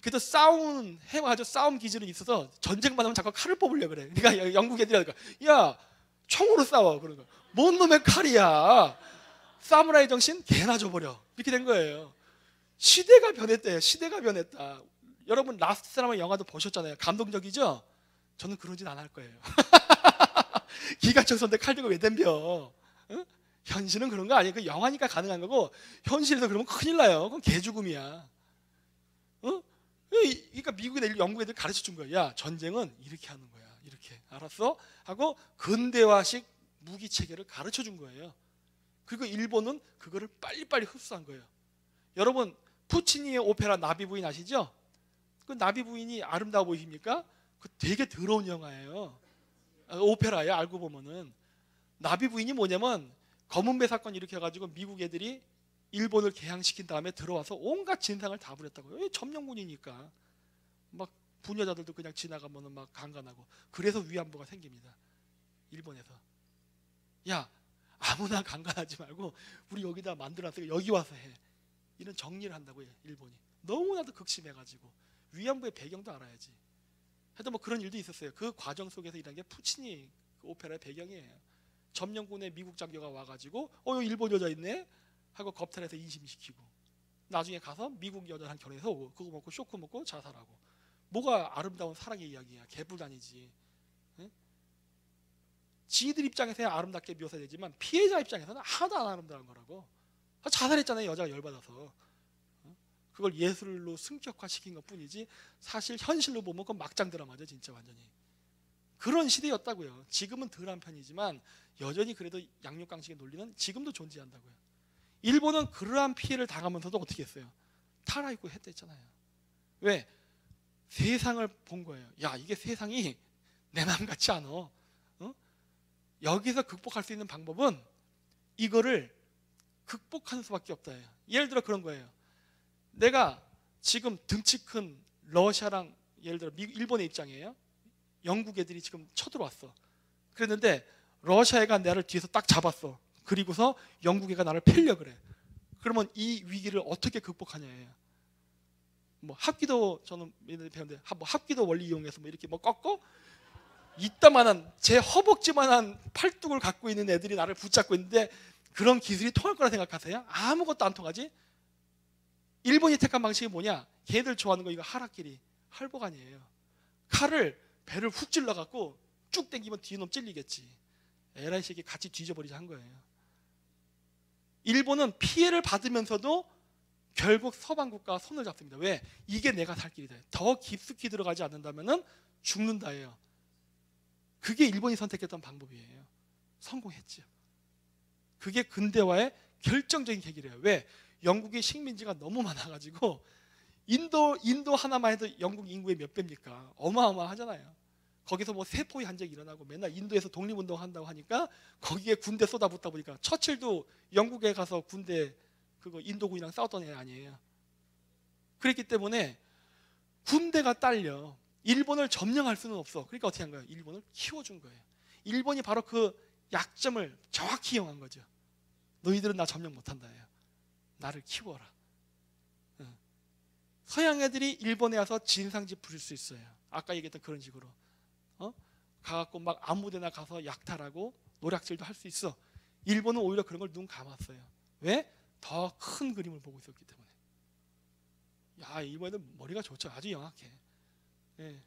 그래도 해가지고 싸움 기질이 있어서 전쟁만 하면 자꾸 칼을 뽑으려고 그래. 그러니까 영국 애들이 야 총으로 싸워. 그런 거. 뭔 놈의 칼이야. 사무라이 정신 개나 줘버려. 이렇게 된 거예요. 시대가 변했대요. 시대가 변했다. 여러분 라스트 사람의 영화도 보셨잖아요. 감동적이죠? 저는 그러진 않을 거예요. 기관총 쏜데 칼 들고 왜 덤벼? 응? 현실은 그런 거 아니에요. 그 영화니까 가능한 거고 현실에서 그러면 큰일 나요. 그건 개죽음이야. 그러니까 미국 애들, 영국 애들 가르쳐 준 거야. 야, 전쟁은 이렇게 하는 거야. 이렇게. 알았어? 하고 근대화식 무기 체계를 가르쳐 준 거예요. 그리고 일본은 그거를 빨리빨리 흡수한 거예요. 여러분 푸치니의 오페라 나비 부인 아시죠? 그 나비 부인이 아름다워 보이십니까? 그 되게 더러운 영화예요. 오페라예요. 알고 보면은 나비 부인이 뭐냐면 검은배 사건 일으켜가지고 미국 애들이 일본을 개항시킨 다음에 들어와서 온갖 진상을 다 부렸다고요. 점령군이니까 막 부녀자들도 그냥 지나가면은 막 강간하고, 그래서 위안부가 생깁니다. 일본에서. 야, 아무나 강간하지 말고 우리 여기다 만들어놨으니까 여기 와서 해. 이런 정리를 한다고요. 일본이 너무나도 극심해가지고 위안부의 배경도 알아야지. 하여튼 뭐 그런 일도 있었어요. 그 과정 속에서 일한 게 푸치니 그 오페라의 배경이에요. 점령군의 미국 장교가 와가지고 여기 일본 여자 있네 하고 겁탈해서 인심시키고, 나중에 가서 미국 여자랑 결혼해서 오고, 그거 먹고 쇼크 먹고 자살하고. 뭐가 아름다운 사랑의 이야기야. 개불단이지. 응? 지들 입장에서야 아름답게 묘사되지만 피해자 입장에서는 하나도 안 아름다운 거라고. 자살했잖아요. 여자가 열받아서. 그걸 예술로 승격화시킨 것 뿐이지 사실 현실로 보면 그건 막장 드라마죠. 진짜 완전히. 그런 시대였다고요. 지금은 덜한 편이지만 여전히 그래도 양육강식의 논리는 지금도 존재한다고요. 일본은 그러한 피해를 당하면서도 어떻게 했어요? 타라이고 했댔잖아요. 왜? 세상을 본 거예요. 야, 이게 세상이 내 마음 같지 않아. 여기서 극복할 수 있는 방법은 이거를 극복하는 수밖에 없다. 예를 들어 그런 거예요. 내가 지금 등치 큰 러시아랑 예를 들어 일본의 입장이에요. 영국 애들이 지금 쳐들어왔어. 그랬는데 러시아 애가 나를 뒤에서 딱 잡았어. 그리고서 영국 애가 나를 패려 그래. 그러면 이 위기를 어떻게 극복하냐예요. 뭐 합기도 저는 배웠는데 뭐 합기도 원리 이용해서 뭐 이렇게 뭐 꺾어 이따만한 제 허벅지만한 팔뚝을 갖고 있는 애들이 나를 붙잡고 있는데 그런 기술이 통할 거라 생각하세요? 아무것도 안 통하지. 일본이 택한 방식이 뭐냐? 걔들 좋아하는 거 이거 하락길이 할보간이에요. 칼을 배를 훅 찔러갖고 쭉 당기면 뒤에 놈 찔리겠지. 에라이 새끼 같이 뒤져버리자 한 거예요. 일본은 피해를 받으면서도 결국 서방 국가와 손을 잡습니다. 왜? 이게 내가 살 길이다. 더 깊숙이 들어가지 않는다면 죽는다예요. 그게 일본이 선택했던 방법이에요. 성공했죠. 그게 근대화의 결정적인 계기래요. 왜? 영국의 식민지가 너무 많아가지고 인도 하나만 해도 영국 인구의 몇 배입니까? 어마어마하잖아요. 거기서 뭐 세포의 한적이 일어나고 맨날 인도에서 독립운동 한다고 하니까 거기에 군대 쏟아붓다 보니까 처칠도 영국에 가서 군대 그거 인도군이랑 싸웠던 애 아니에요. 그랬기 때문에 군대가 딸려. 일본을 점령할 수는 없어. 그러니까 어떻게 한 거예요? 일본을 키워준 거예요. 일본이 바로 그 약점을 정확히 이용한 거죠. 너희들은 나 점령 못한다 해요. 나를 키워라. 서양 애들이 일본에 와서 진상짓 부릴 수 있어요. 아까 얘기했던 그런 식으로 가갖고 막 아무데나 가서 약탈하고 노략질도 할 수 있어. 일본은 오히려 그런 걸 눈 감았어요. 왜? 더 큰 그림을 보고 있었기 때문에. 야, 일본은 머리가 좋죠. 아주 영악해. 예.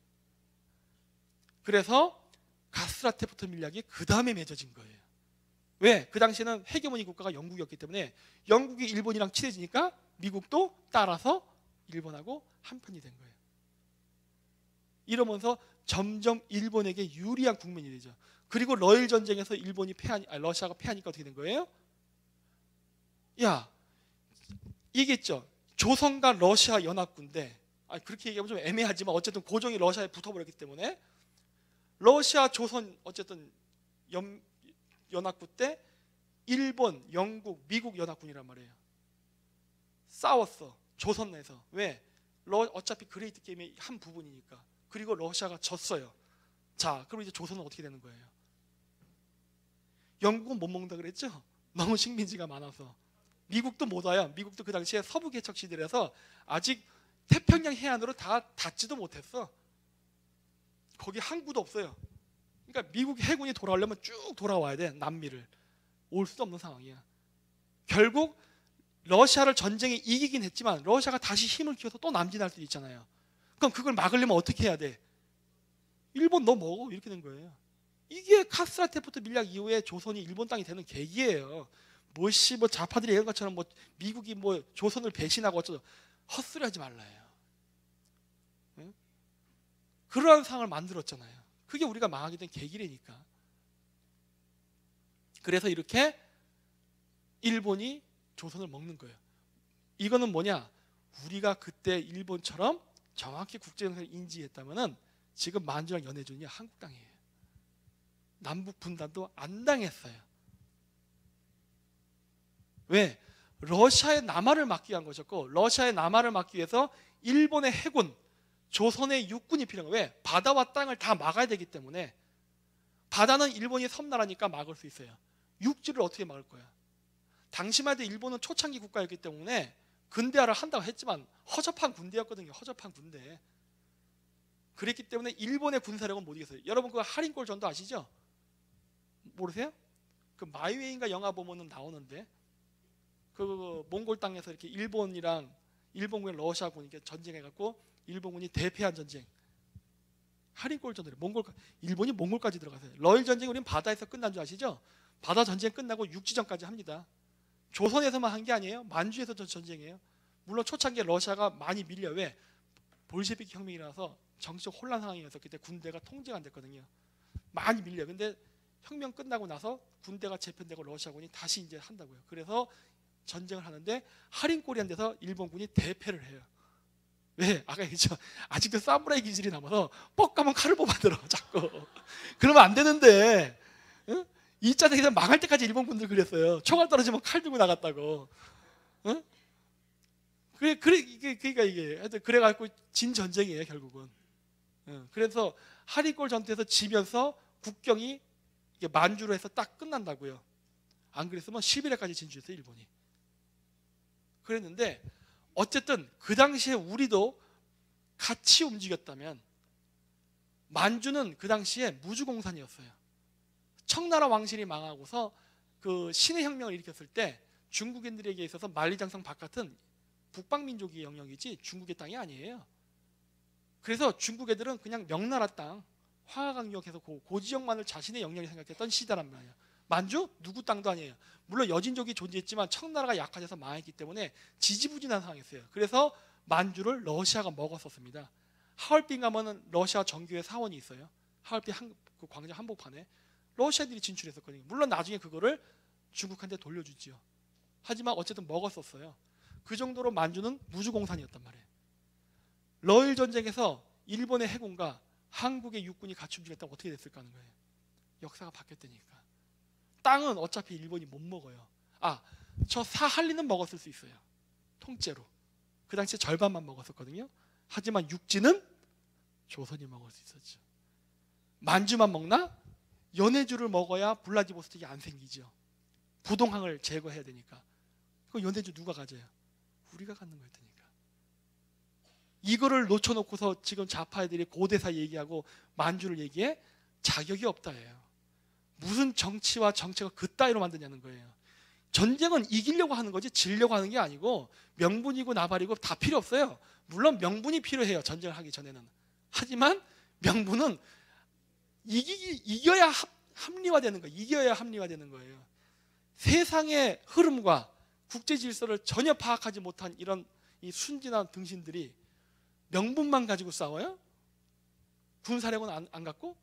그래서 가스라테포트 밀약이 그 다음에 맺어진 거예요. 왜? 그 당시에는 헤게모니 국가가 영국이었기 때문에 영국이 일본이랑 친해지니까 미국도 따라서 일본하고 한편이 된 거예요. 이러면서 점점 일본에게 유리한 국면이 되죠. 그리고 러일 전쟁에서 러시아가 패하니까 어떻게 된 거예요? 야, 얘기했죠. 조선과 러시아 연합군대. 그렇게 얘기하면 좀 애매하지만 어쨌든 고종이 러시아에 붙어버렸기 때문에 러시아, 조선 어쨌든 연합군 때 일본, 영국, 미국 연합군이란 말이에요. 싸웠어. 조선 내에서. 왜? 어차피 그레이트 게임의 한 부분이니까. 그리고 러시아가 졌어요. 자, 그럼 이제 조선은 어떻게 되는 거예요? 영국은 못 먹는다 그랬죠? 너무 식민지가 많아서. 미국도 못 와요. 미국도 그 당시에 서부 개척 시대라서 아직 태평양 해안으로 다 닿지도 못했어. 거기 항구도 없어요. 그러니까 미국 해군이 돌아오려면 쭉 돌아와야 돼. 남미를. 올 수도 없는 상황이야. 결국 러시아를 전쟁에 이기긴 했지만 러시아가 다시 힘을 키워서 또 남진할 수도 있잖아요. 그럼 그걸 막으려면 어떻게 해야 돼? 일본 너 먹어. 이렇게 된 거예요. 이게 카스라테포트 밀약 이후에 조선이 일본 땅이 되는 계기예요. 뭐 좌파들이 얘기한 것처럼 뭐 미국이 뭐 조선을 배신하고 어쩌고 헛소리하지 말라요. 응? 그러한 상황을 만들었잖아요. 그게 우리가 망하게 된 계기라니까. 그래서 이렇게 일본이 조선을 먹는 거예요. 이거는 뭐냐? 우리가 그때 일본처럼 정확히 국제정세를 인지했다면은 지금 만주랑 연해준이 한국 땅이에요. 남북 분단도 안 당했어요. 왜? 러시아의 남하를 막기 위한 것이었고, 러시아의 남하를 막기 위해서 일본의 해군, 조선의 육군이 필요한 거예요. 왜? 바다와 땅을 다 막아야 되기 때문에. 바다는 일본이 섬나라니까 막을 수 있어요. 육지를 어떻게 막을 거야? 당시만 해도 일본은 초창기 국가였기 때문에 근대화를 한다고 했지만 허접한 군대였거든요. 허접한 군대. 그랬기 때문에 일본의 군사력은 못 이겼어요. 여러분 그 하린골 전도 아시죠? 모르세요? 그 마이웨이인가 영화 보면은 나오는데, 그 몽골 땅에서 이렇게 일본군이 러시아군이 이렇게 전쟁해갖고 일본군이 대패한 전쟁. 하린골 전투래. 일본이 몽골까지 들어가서요. 러일 전쟁 우리는 바다에서 끝난 줄 아시죠? 바다 전쟁 끝나고 육지전까지 합니다. 조선에서만 한 게 아니에요. 만주에서 전쟁이에요. 물론 초창기에 러시아가 많이 밀려. 왜? 볼셰비키 혁명이 나서 정치적 혼란 상황이어서 그때 군대가 통제가 안 됐거든요. 많이 밀려. 근데 혁명 끝나고 나서 군대가 재편되고 러시아군이 다시 이제 한다고요. 그래서 전쟁을 하는데 하린골이라는 데서 일본군이 대패를 해요. 왜? 아까 얘기했죠. 아직도 사무라이 기질이 남아서 뻑가면 칼을 뽑아들어 자꾸. 그러면 안 되는데, 응? 2차 대전 망할 때까지 일본 군들 그랬어요. 총알 떨어지면 칼 들고 나갔다고. 응? 그러니까 이게 하여튼 그래갖고 진 전쟁이에요 결국은. 응. 그래서 하린골 전투에서 지면서 국경이 이게 만주로 해서 딱 끝난다고요. 안 그랬으면 시베리아까지 진출했어요 일본이. 그랬는데 어쨌든 그 당시에 우리도 같이 움직였다면, 만주는 그 당시에 무주공산이었어요. 청나라 왕실이 망하고서 그 신의 혁명을 일으켰을 때 중국인들에게 있어서 만리장성 바깥은 북방민족의 영역이지 중국의 땅이 아니에요. 그래서 중국 애들은 그냥 명나라 땅, 화강역에서 그 지역만을 자신의 영역이 생각했던 시대란 말이에요. 만주? 누구 땅도 아니에요. 물론 여진족이 존재했지만 청나라가 약화돼서 망했기 때문에 지지부진한 상황이었어요. 그래서 만주를 러시아가 먹었었습니다. 하얼빈 가면은 러시아 정교회 사원이 있어요. 하얼빈 그 광장 한복판에 러시아들이 진출했었거든요. 물론 나중에 그거를 중국한테 돌려주지요. 하지만 어쨌든 먹었었어요. 그 정도로 만주는 무주공산이었단 말이에요. 러일 전쟁에서 일본의 해군과 한국의 육군이 같이 움직였다면 어떻게 됐을까 하는 거예요. 역사가 바뀌었다니까. 땅은 어차피 일본이 못 먹어요. 저 사할리는 먹었을 수 있어요. 통째로. 그 당시에 절반만 먹었었거든요. 하지만 육지는 조선이 먹을 수 있었죠. 만주만 먹나? 연해주를 먹어야 블라디보스톡이 안 생기죠. 부동항을 제거해야 되니까. 그 연해주 누가 가져요? 우리가 갖는 거였다니까. 이거를 놓쳐놓고서 지금 좌파 애들이 고대사 얘기하고 만주를 얘기해? 자격이 없다예요. 무슨 정치와 정책을 그따위로 만드냐는 거예요. 전쟁은 이기려고 하는 거지 지려고 하는 게 아니고, 명분이고 나발이고 다 필요 없어요. 물론 명분이 필요해요, 전쟁을 하기 전에는. 하지만 명분은 이겨야 합리화되는 거예요. 이겨야 합리화되는 거예요. 세상의 흐름과 국제 질서를 전혀 파악하지 못한 이런 이 순진한 등신들이 명분만 가지고 싸워요? 군사력은 안 갖고?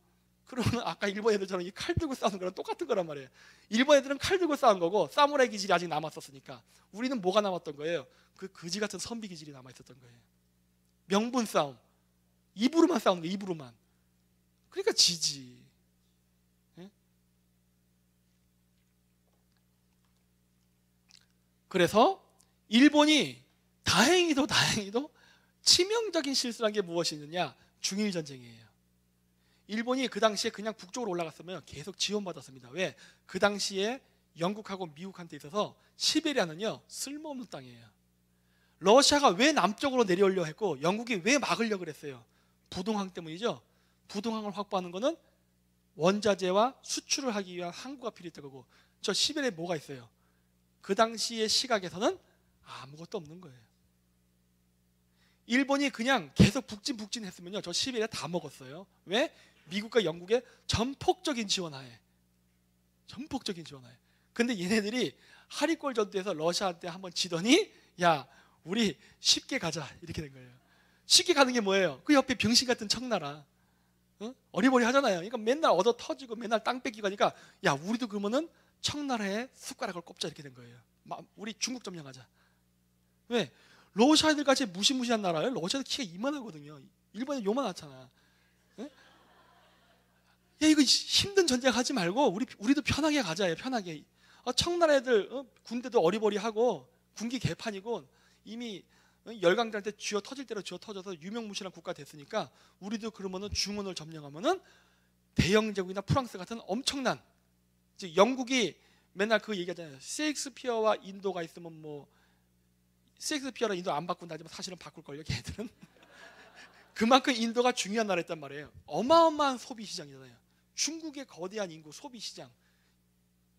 그러면 아까 일본 애들처럼 이 칼 들고 싸우는 거랑 똑같은 거란 말이에요. 일본 애들은 칼 들고 싸운 거고 사무라이 기질이 아직 남았었으니까, 우리는 뭐가 남았던 거예요? 그 거지 같은 선비 기질이 남아 있었던 거예요. 명분 싸움, 입으로만 싸우는 거예요. 입으로만. 그러니까 지지. 예? 그래서 일본이 다행히도 치명적인 실수란 게 무엇이느냐? 중일전쟁이에요. 일본이 그 당시에 그냥 북쪽으로 올라갔으면 계속 지원받았습니다. 왜? 그 당시에 영국하고 미국한테 있어서 시베리아는요 쓸모없는 땅이에요. 러시아가 왜 남쪽으로 내려오려고 했고 영국이 왜 막으려고 그랬어요? 부동항 때문이죠. 부동항을 확보하는 거는 원자재와 수출을 하기 위한 항구가 필요했던 거고, 저 시베리아에 뭐가 있어요? 그 당시의 시각에서는 아무것도 없는 거예요. 일본이 그냥 계속 북진 했으면요 저 시베리아 다 먹었어요. 왜? 미국과 영국의 전폭적인 지원하에. 근데 얘네들이 하리골 전투에서 러시아한테 한번 지더니, 야 우리 쉽게 가자 이렇게 된 거예요. 쉽게 가는 게 뭐예요? 그 옆에 병신 같은 청나라, 어리버리 하잖아요. 그러니까 맨날 얻어 터지고 맨날 땅 뺏기고 하니까, 야 우리도 그러면은 청나라에 숟가락을 꼽자 이렇게 된 거예요. 우리 중국 점령하자. 왜? 러시아들 같이 무시무시한 나라예요. 러시아도 키가 이만하거든요. 일본은 요만하잖아. 야, 이거 힘든 전쟁 하지 말고 우리도 편하게 가자. 편하게. 청나라 애들 군대도 어리버리하고 군기 개판이고 이미 열강들한테 쥐어 터질 대로 쥐어 터져서 유명무실한 국가 됐으니까 우리도 그러면은 중원을 점령하면은 대영 제국이나 프랑스 같은 엄청난, 즉 영국이 맨날 그 얘기하잖아요. 셰익스피어와 인도가 있으면 뭐 셰익스피어랑 인도 안 바꾼다지만 사실은 바꿀 걸요. 걔들은 그만큼 인도가 중요한 나라였단 말이에요. 어마어마한 소비 시장이잖아요. 중국의 거대한 인구 소비 시장.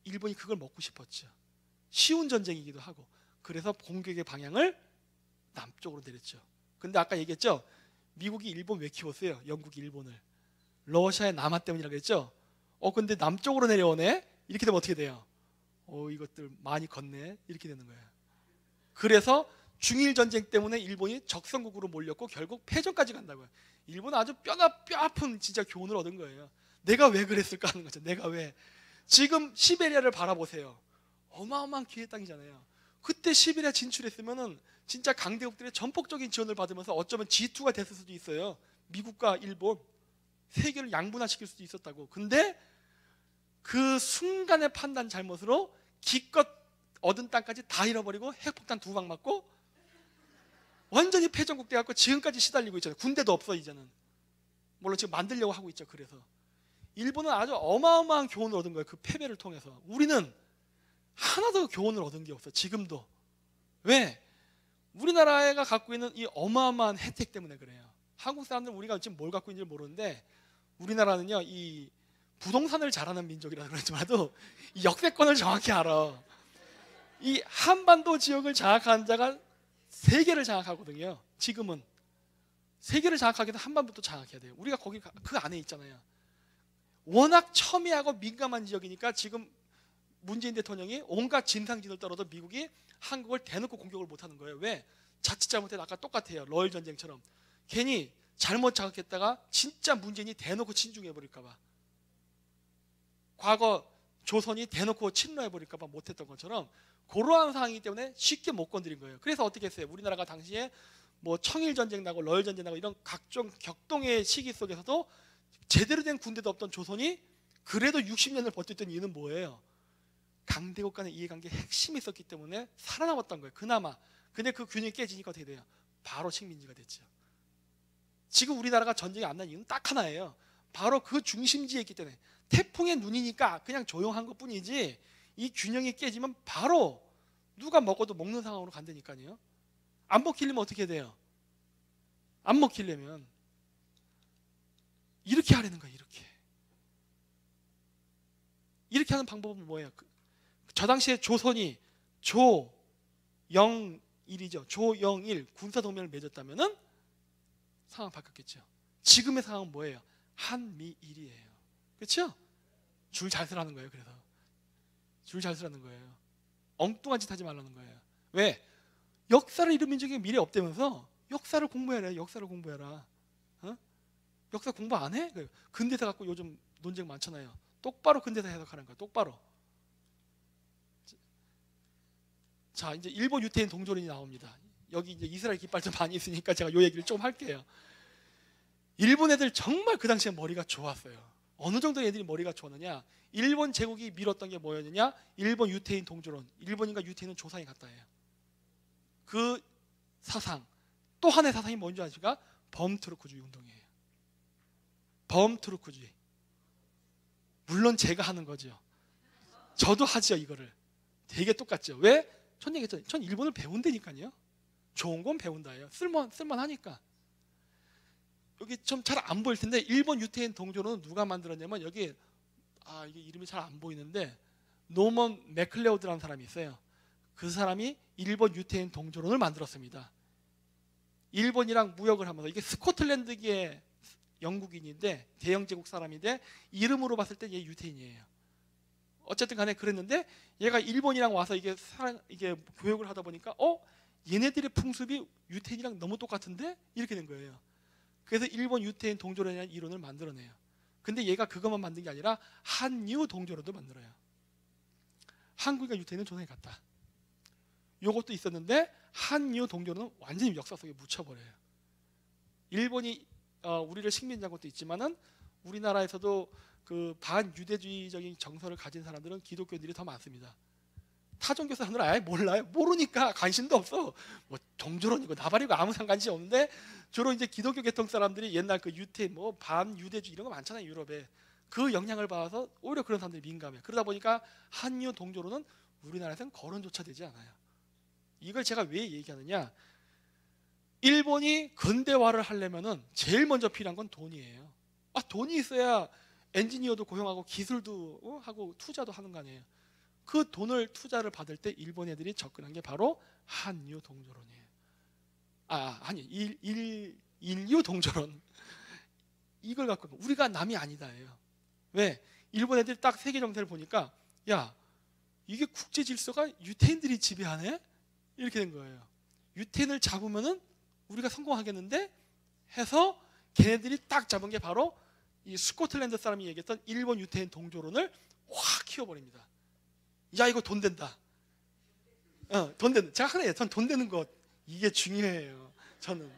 일본이 그걸 먹고 싶었죠. 쉬운 전쟁이기도 하고. 그래서 공격의 방향을 남쪽으로 내렸죠. 근데 아까 얘기했죠. 미국이 일본 왜 키웠어요? 영국이 일본을. 러시아의 남하 때문이라고 했죠. 근데 남쪽으로 내려오네. 이렇게 되면 어떻게 돼요? 이것들 많이 걷네. 이렇게 되는 거예요. 그래서 중일 전쟁 때문에 일본이 적성국으로 몰렸고 결국 패전까지 간다고요. 일본은 아주 뼈 아픈 진짜 교훈을 얻은 거예요. 내가 왜 그랬을까 하는 거죠. 내가 왜. 지금 시베리아를 바라보세요. 어마어마한 기회 땅이잖아요. 그때 시베리아 진출했으면은 진짜 강대국들의 전폭적인 지원을 받으면서 어쩌면 G2가 됐을 수도 있어요. 미국과 일본 세계를 양분화시킬 수도 있었다고. 근데 그 순간의 판단 잘못으로 기껏 얻은 땅까지 다 잃어버리고 핵폭탄 2방 맞고 완전히 패전국 돼갖고 지금까지 시달리고 있잖아요. 군대도 없어 이제는. 물론 지금 만들려고 하고 있죠. 그래서 일본은 아주 어마어마한 교훈을 얻은 거예요. 그 패배를 통해서. 우리는 하나도 교훈을 얻은 게 없어. 지금도. 왜? 우리나라가 갖고 있는 이 어마어마한 혜택 때문에 그래요. 한국 사람들은 우리가 지금 뭘 갖고 있는지 모르는데 우리나라는요, 이 부동산을 잘하는 민족이라 그러지만도 이 역세권을 정확히 알아. 이 한반도 지역을 장악한 자가 세계를 장악하거든요. 지금은 세계를 장악하기 위해서 한반도도 장악해야 돼요. 우리가 거기 그 안에 있잖아요. 워낙 첨예하고 민감한 지역이니까 지금 문재인 대통령이 온갖 진상진을 떨어도 미국이 한국을 대놓고 공격을 못하는 거예요. 왜? 자칫 잘못해도 아까 똑같아요. 러일 전쟁처럼 괜히 잘못 자극했다가 진짜 문재인이 대놓고 친중해버릴까 봐. 과거 조선이 대놓고 침노해버릴까 봐 못했던 것처럼 그러한 상황이기 때문에 쉽게 못 건드린 거예요. 그래서 어떻게 했어요? 우리나라가 당시에 뭐 청일전쟁 나고 러일 전쟁 나고 이런 각종 격동의 시기 속에서도 제대로 된 군대도 없던 조선이 그래도 60년을 버텼던 이유는 뭐예요? 강대국 간의 이해관계에 핵심이 있었기 때문에 살아남았던 거예요. 그나마. 근데 그 균형이 깨지니까 어떻게 돼요? 바로 식민지가 됐죠. 지금 우리나라가 전쟁이 안 난 이유는 딱 하나예요. 바로 그 중심지에 있기 때문에. 태풍의 눈이니까 그냥 조용한 것뿐이지 이 균형이 깨지면 바로 누가 먹어도 먹는 상황으로 간다니까요. 안 먹히려면 어떻게 돼요? 안 먹히려면 이렇게 하려는 거예요. 이렇게 하는 방법은 뭐예요? 저 당시에 조선이 조영일이죠. 조영일 군사동맹을 맺었다면은 상황 바뀌었겠죠. 지금의 상황은 뭐예요? 한미일이에요. 그렇죠? 줄 잘 서라는 거예요. 그래서 줄 잘 서라는 거예요. 엉뚱한 짓 하지 말라는 거예요. 왜? 역사를 잃은 민족이 미래 없다면서 역사를 공부해라. 역사를 공부해라. 역사 공부 안 해? 근대사 갖고 요즘 논쟁 많잖아요. 똑바로 근대사 해석하는 거야. 똑바로. 자, 이제 일본 유태인 동조론이 나옵니다. 여기 이제 이스라엘 깃발 좀 많이 있으니까 제가 요 얘기를 좀 할게요. 일본 애들 정말 그 당시에 머리가 좋았어요. 어느 정도 애들이 머리가 좋았느냐? 일본 제국이 밀었던 게 뭐였느냐? 일본 유태인 동조론. 일본인과 유태인은 조상이 같다 해요. 그 사상. 또 하나의 사상이 뭔지 아십니까? 범트루크주의 운동이에요. 범트루크주의. 물론 제가 하는 거죠. 저도 하죠, 이거를. 되게 똑같죠. 왜? 전 얘기했죠. 전 일본을 배운다니까요. 좋은 건 배운다예요. 쓸만하니까. 여기 좀 잘 안 보일 텐데 일본 유태인 동조론은 누가 만들었냐면 여기 이게 이름이 잘 안 보이는데 노먼 맥클레오드라는 사람이 있어요. 그 사람이 일본 유태인 동조론을 만들었습니다. 일본이랑 무역을 하면서 이게 스코틀랜드기의 영국인인데 대영 제국 사람인데 이름으로 봤을 때 얘 유태인이에요. 어쨌든 간에 그랬는데 얘가 일본이랑 와서 이게 교육을 하다 보니까 얘네들의 풍습이 유태인이랑 너무 똑같은데 이렇게 된 거예요. 그래서 일본 유태인 동조론이라는 이론을 만들어내요. 근데 얘가 그것만 만든 게 아니라 한유 동조론도 만들어요. 한국과 유태인은 조상이 같다. 요것도 있었는데 한유 동조론은 완전히 역사 속에 묻혀버려요. 일본이 우리를 식민지한 것도 있지만은 우리나라에서도 그 반유대주의적인 정서를 가진 사람들은 기독교인들이 더 많습니다. 타종교 사람들은 아예 몰라요. 모르니까 관심도 없어. 뭐 동조론이고 나발이고 아무 상관이 없는데 주로 이제 기독교 계통 사람들이 옛날 그 유태 뭐 반유대주의 이런 거 많잖아요. 유럽에. 그 영향을 받아서 오히려 그런 사람들이 민감해. 그러다 보니까 한유 동조론은 우리나라에서는 거론조차 되지 않아요. 이걸 제가 왜 얘기하느냐? 일본이 근대화를 하려면은 제일 먼저 필요한 건 돈이에요. 돈이 있어야 엔지니어도 고용하고 기술도 하고 투자도 하는 거 아니에요. 그 돈을 투자를 받을 때 일본 애들이 접근한 게 바로 한유 동조론이에요. 인류 동조론. 이걸 갖고 우리가 남이 아니다예요. 왜? 일본 애들이 딱 세계 정세를 보니까 야, 이게 국제 질서가 유태인들이 지배하네? 이렇게 된 거예요. 유태인을 잡으면은 우리가 성공하겠는데 해서 걔네들이 딱 잡은 게 바로 이 스코틀랜드 사람이 얘기했던 일본 유태인 동조론을 확 키워버립니다. 야, 이거 돈 된다. 돈 된다. 제가 그래요. 전 돈 되는 것 이게 중요해요. 저는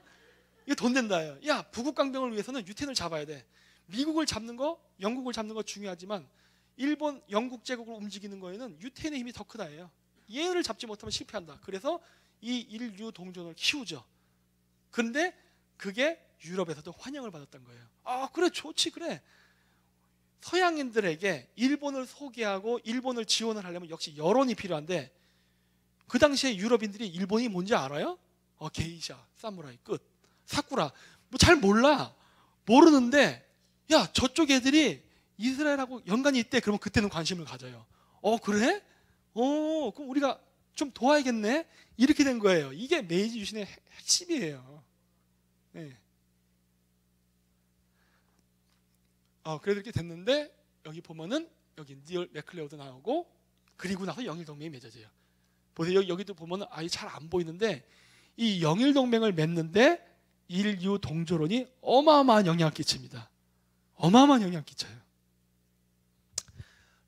이게 돈 된다예요. 야, 부국강병을 위해서는 유태인을 잡아야 돼. 미국을 잡는 거, 영국을 잡는 거 중요하지만 일본, 영국 제국을 움직이는 거에는 유태인의 힘이 더 크다예요. 얘를 잡지 못하면 실패한다. 그래서 이 인류 동조론을 키우죠. 그런데 그게 유럽에서도 환영을 받았던 거예요. 그래, 좋지, 그래. 서양인들에게 일본을 소개하고 일본을 지원을 하려면 역시 여론이 필요한데 그 당시에 유럽인들이 일본이 뭔지 알아요? 게이샤, 사무라이, 끝. 사쿠라. 뭐 잘 몰라. 모르는데 야, 저쪽 애들이 이스라엘하고 연관이 있대. 그러면 그때는 관심을 가져요. 그래? 그럼 우리가 좀 도와야겠네. 이렇게 된 거예요. 이게 메이지 유신의 핵심이에요. 네. 그래도 이렇게 됐는데 여기 보면은 여기 니얼 맥클레오드 나오고 그리고 나서 영일동맹이 맺어져요. 보세요. 여기도 보면은 아예 잘 안 보이는데 이 영일동맹을 맺는데 인류 동조론이 어마어마한 영향을 끼칩니다. 어마어마한 영향을 끼쳐요.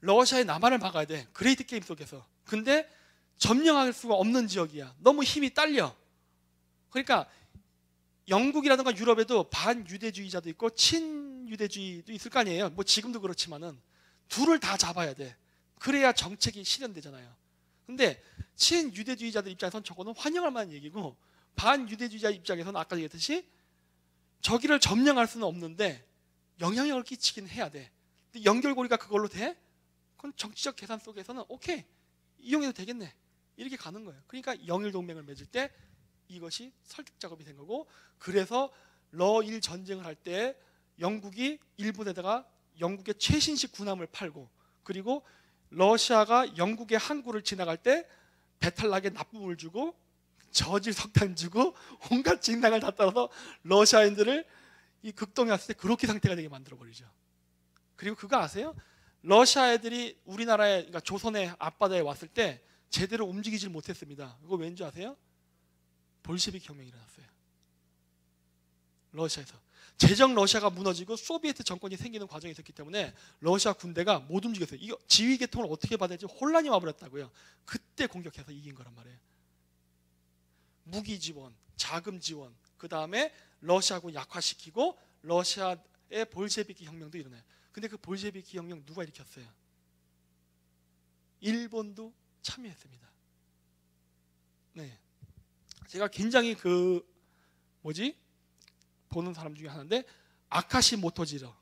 러시아의 남한을 막아야 돼. 그레이트 게임 속에서. 근데 점령할 수가 없는 지역이야. 너무 힘이 딸려. 그러니까 영국이라든가 유럽에도 반유대주의자도 있고 친유대주의도 있을 거 아니에요. 뭐 지금도 그렇지만은 둘을 다 잡아야 돼. 그래야 정책이 실현되잖아요. 근데 친유대주의자들 입장에서는 저거는 환영할 만한 얘기고 반유대주의자 입장에서는 아까 얘기했듯이 저기를 점령할 수는 없는데 영향력을 끼치긴 해야 돼. 근데 연결고리가 그걸로 돼? 그건 정치적 계산 속에서는 오케이, 이용해도 되겠네. 이렇게 가는 거예요. 그러니까 영일동맹을 맺을 때 이것이 설득 작업이 된 거고, 그래서 러일 전쟁을 할 때 영국이 일본에다가 영국의 최신식 군함을 팔고, 그리고 러시아가 영국의 항구를 지나갈 때 배탈나게 납품을 주고 저질 석탄 주고 온갖 진당을 다 따라서 러시아인들을 이 극동에 왔을 때 그렇게 상태가 되게 만들어 버리죠. 그리고 그거 아세요? 러시아 애들이 우리나라에, 그러니까 조선의 앞바다에 왔을 때 제대로 움직이질 못했습니다. 이거 왠지 아세요? 볼셰비크 혁명이 일어났어요. 러시아에서. 제정 러시아가 무너지고 소비에트 정권이 생기는 과정이 있었기 때문에 러시아 군대가 못 움직였어요. 이거 지휘 계통을 어떻게 받아야 될지 혼란이 와버렸다고요. 그때 공격해서 이긴 거란 말이에요. 무기 지원, 자금 지원, 그 다음에 러시아군 약화시키고 러시아의 볼셰비키 혁명도 일어나요. 근데 그 볼셰비키 혁명 누가 일으켰어요? 일본도 참여했습니다. 네, 제가 굉장히 보는 사람 중에 하나인데 아카시 모토지로라는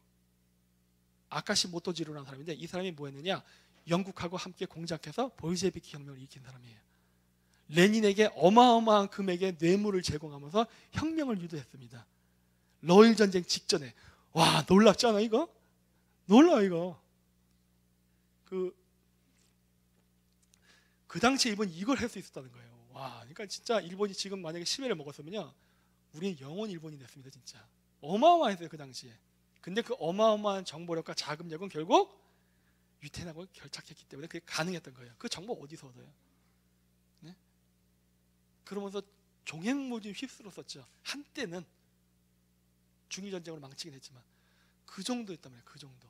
사람인데, 이 사람이 뭐 했느냐? 영국하고 함께 공작해서 볼셰비키 혁명을 일으킨 사람이에요. 레닌에게 어마어마한 금액의 뇌물을 제공하면서 혁명을 유도했습니다. 러일 전쟁 직전에. 와, 놀랍지 않아 이거? 놀라워 이거. 그 당시에 일본이 이걸 할 수 있었다는 거예요. 와, 그러니까 진짜 일본이 지금 만약에 심해를 먹었으면요, 우리는 영원 일본이 됐습니다. 진짜 어마어마했어요 그 당시에. 근데 그 어마어마한 정보력과 자금력은 결국 유태인하고 결착했기 때문에 그게 가능했던 거예요. 그 정보 어디서 얻어요? 네? 그러면서 종횡무진 휩쓸었었죠. 한때는 중일전쟁으로 망치긴 했지만 그 정도였단 말이에요. 그 정도.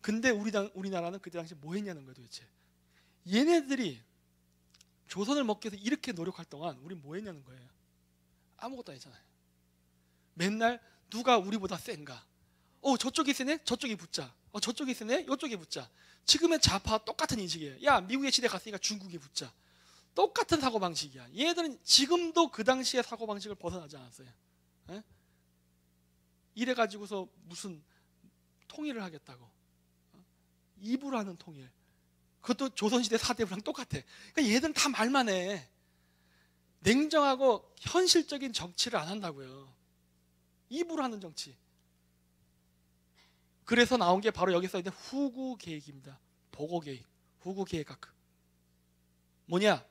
근데 우리나라는 그때 당시 뭐 했냐는 거예요 도대체. 얘네들이 조선을 먹기 위해서 이렇게 노력할 동안 우리 뭐 했냐는 거예요. 아무것도 아니잖아요. 맨날 누가 우리보다 센가, 저쪽이 세네? 저쪽이 붙자. 저쪽이 세네? 이쪽이 붙자. 지금의 좌파 똑같은 인식이에요. 야, 미국의 시대 갔으니까 중국이 붙자. 똑같은 사고방식이야. 얘들은 지금도 그 당시의 사고방식을 벗어나지 않았어요. 에? 이래가지고서 무슨 통일을 하겠다고. 입으로 하는 통일. 그것도 조선시대 4대부랑 똑같아. 그러니까 얘들은 다 말만 해. 냉정하고 현실적인 정치를 안 한다고요. 입으로 하는 정치. 그래서 나온 게 바로 여기 써있는 후구 계획입니다. 보고 계획, 후구 계획학. 뭐냐?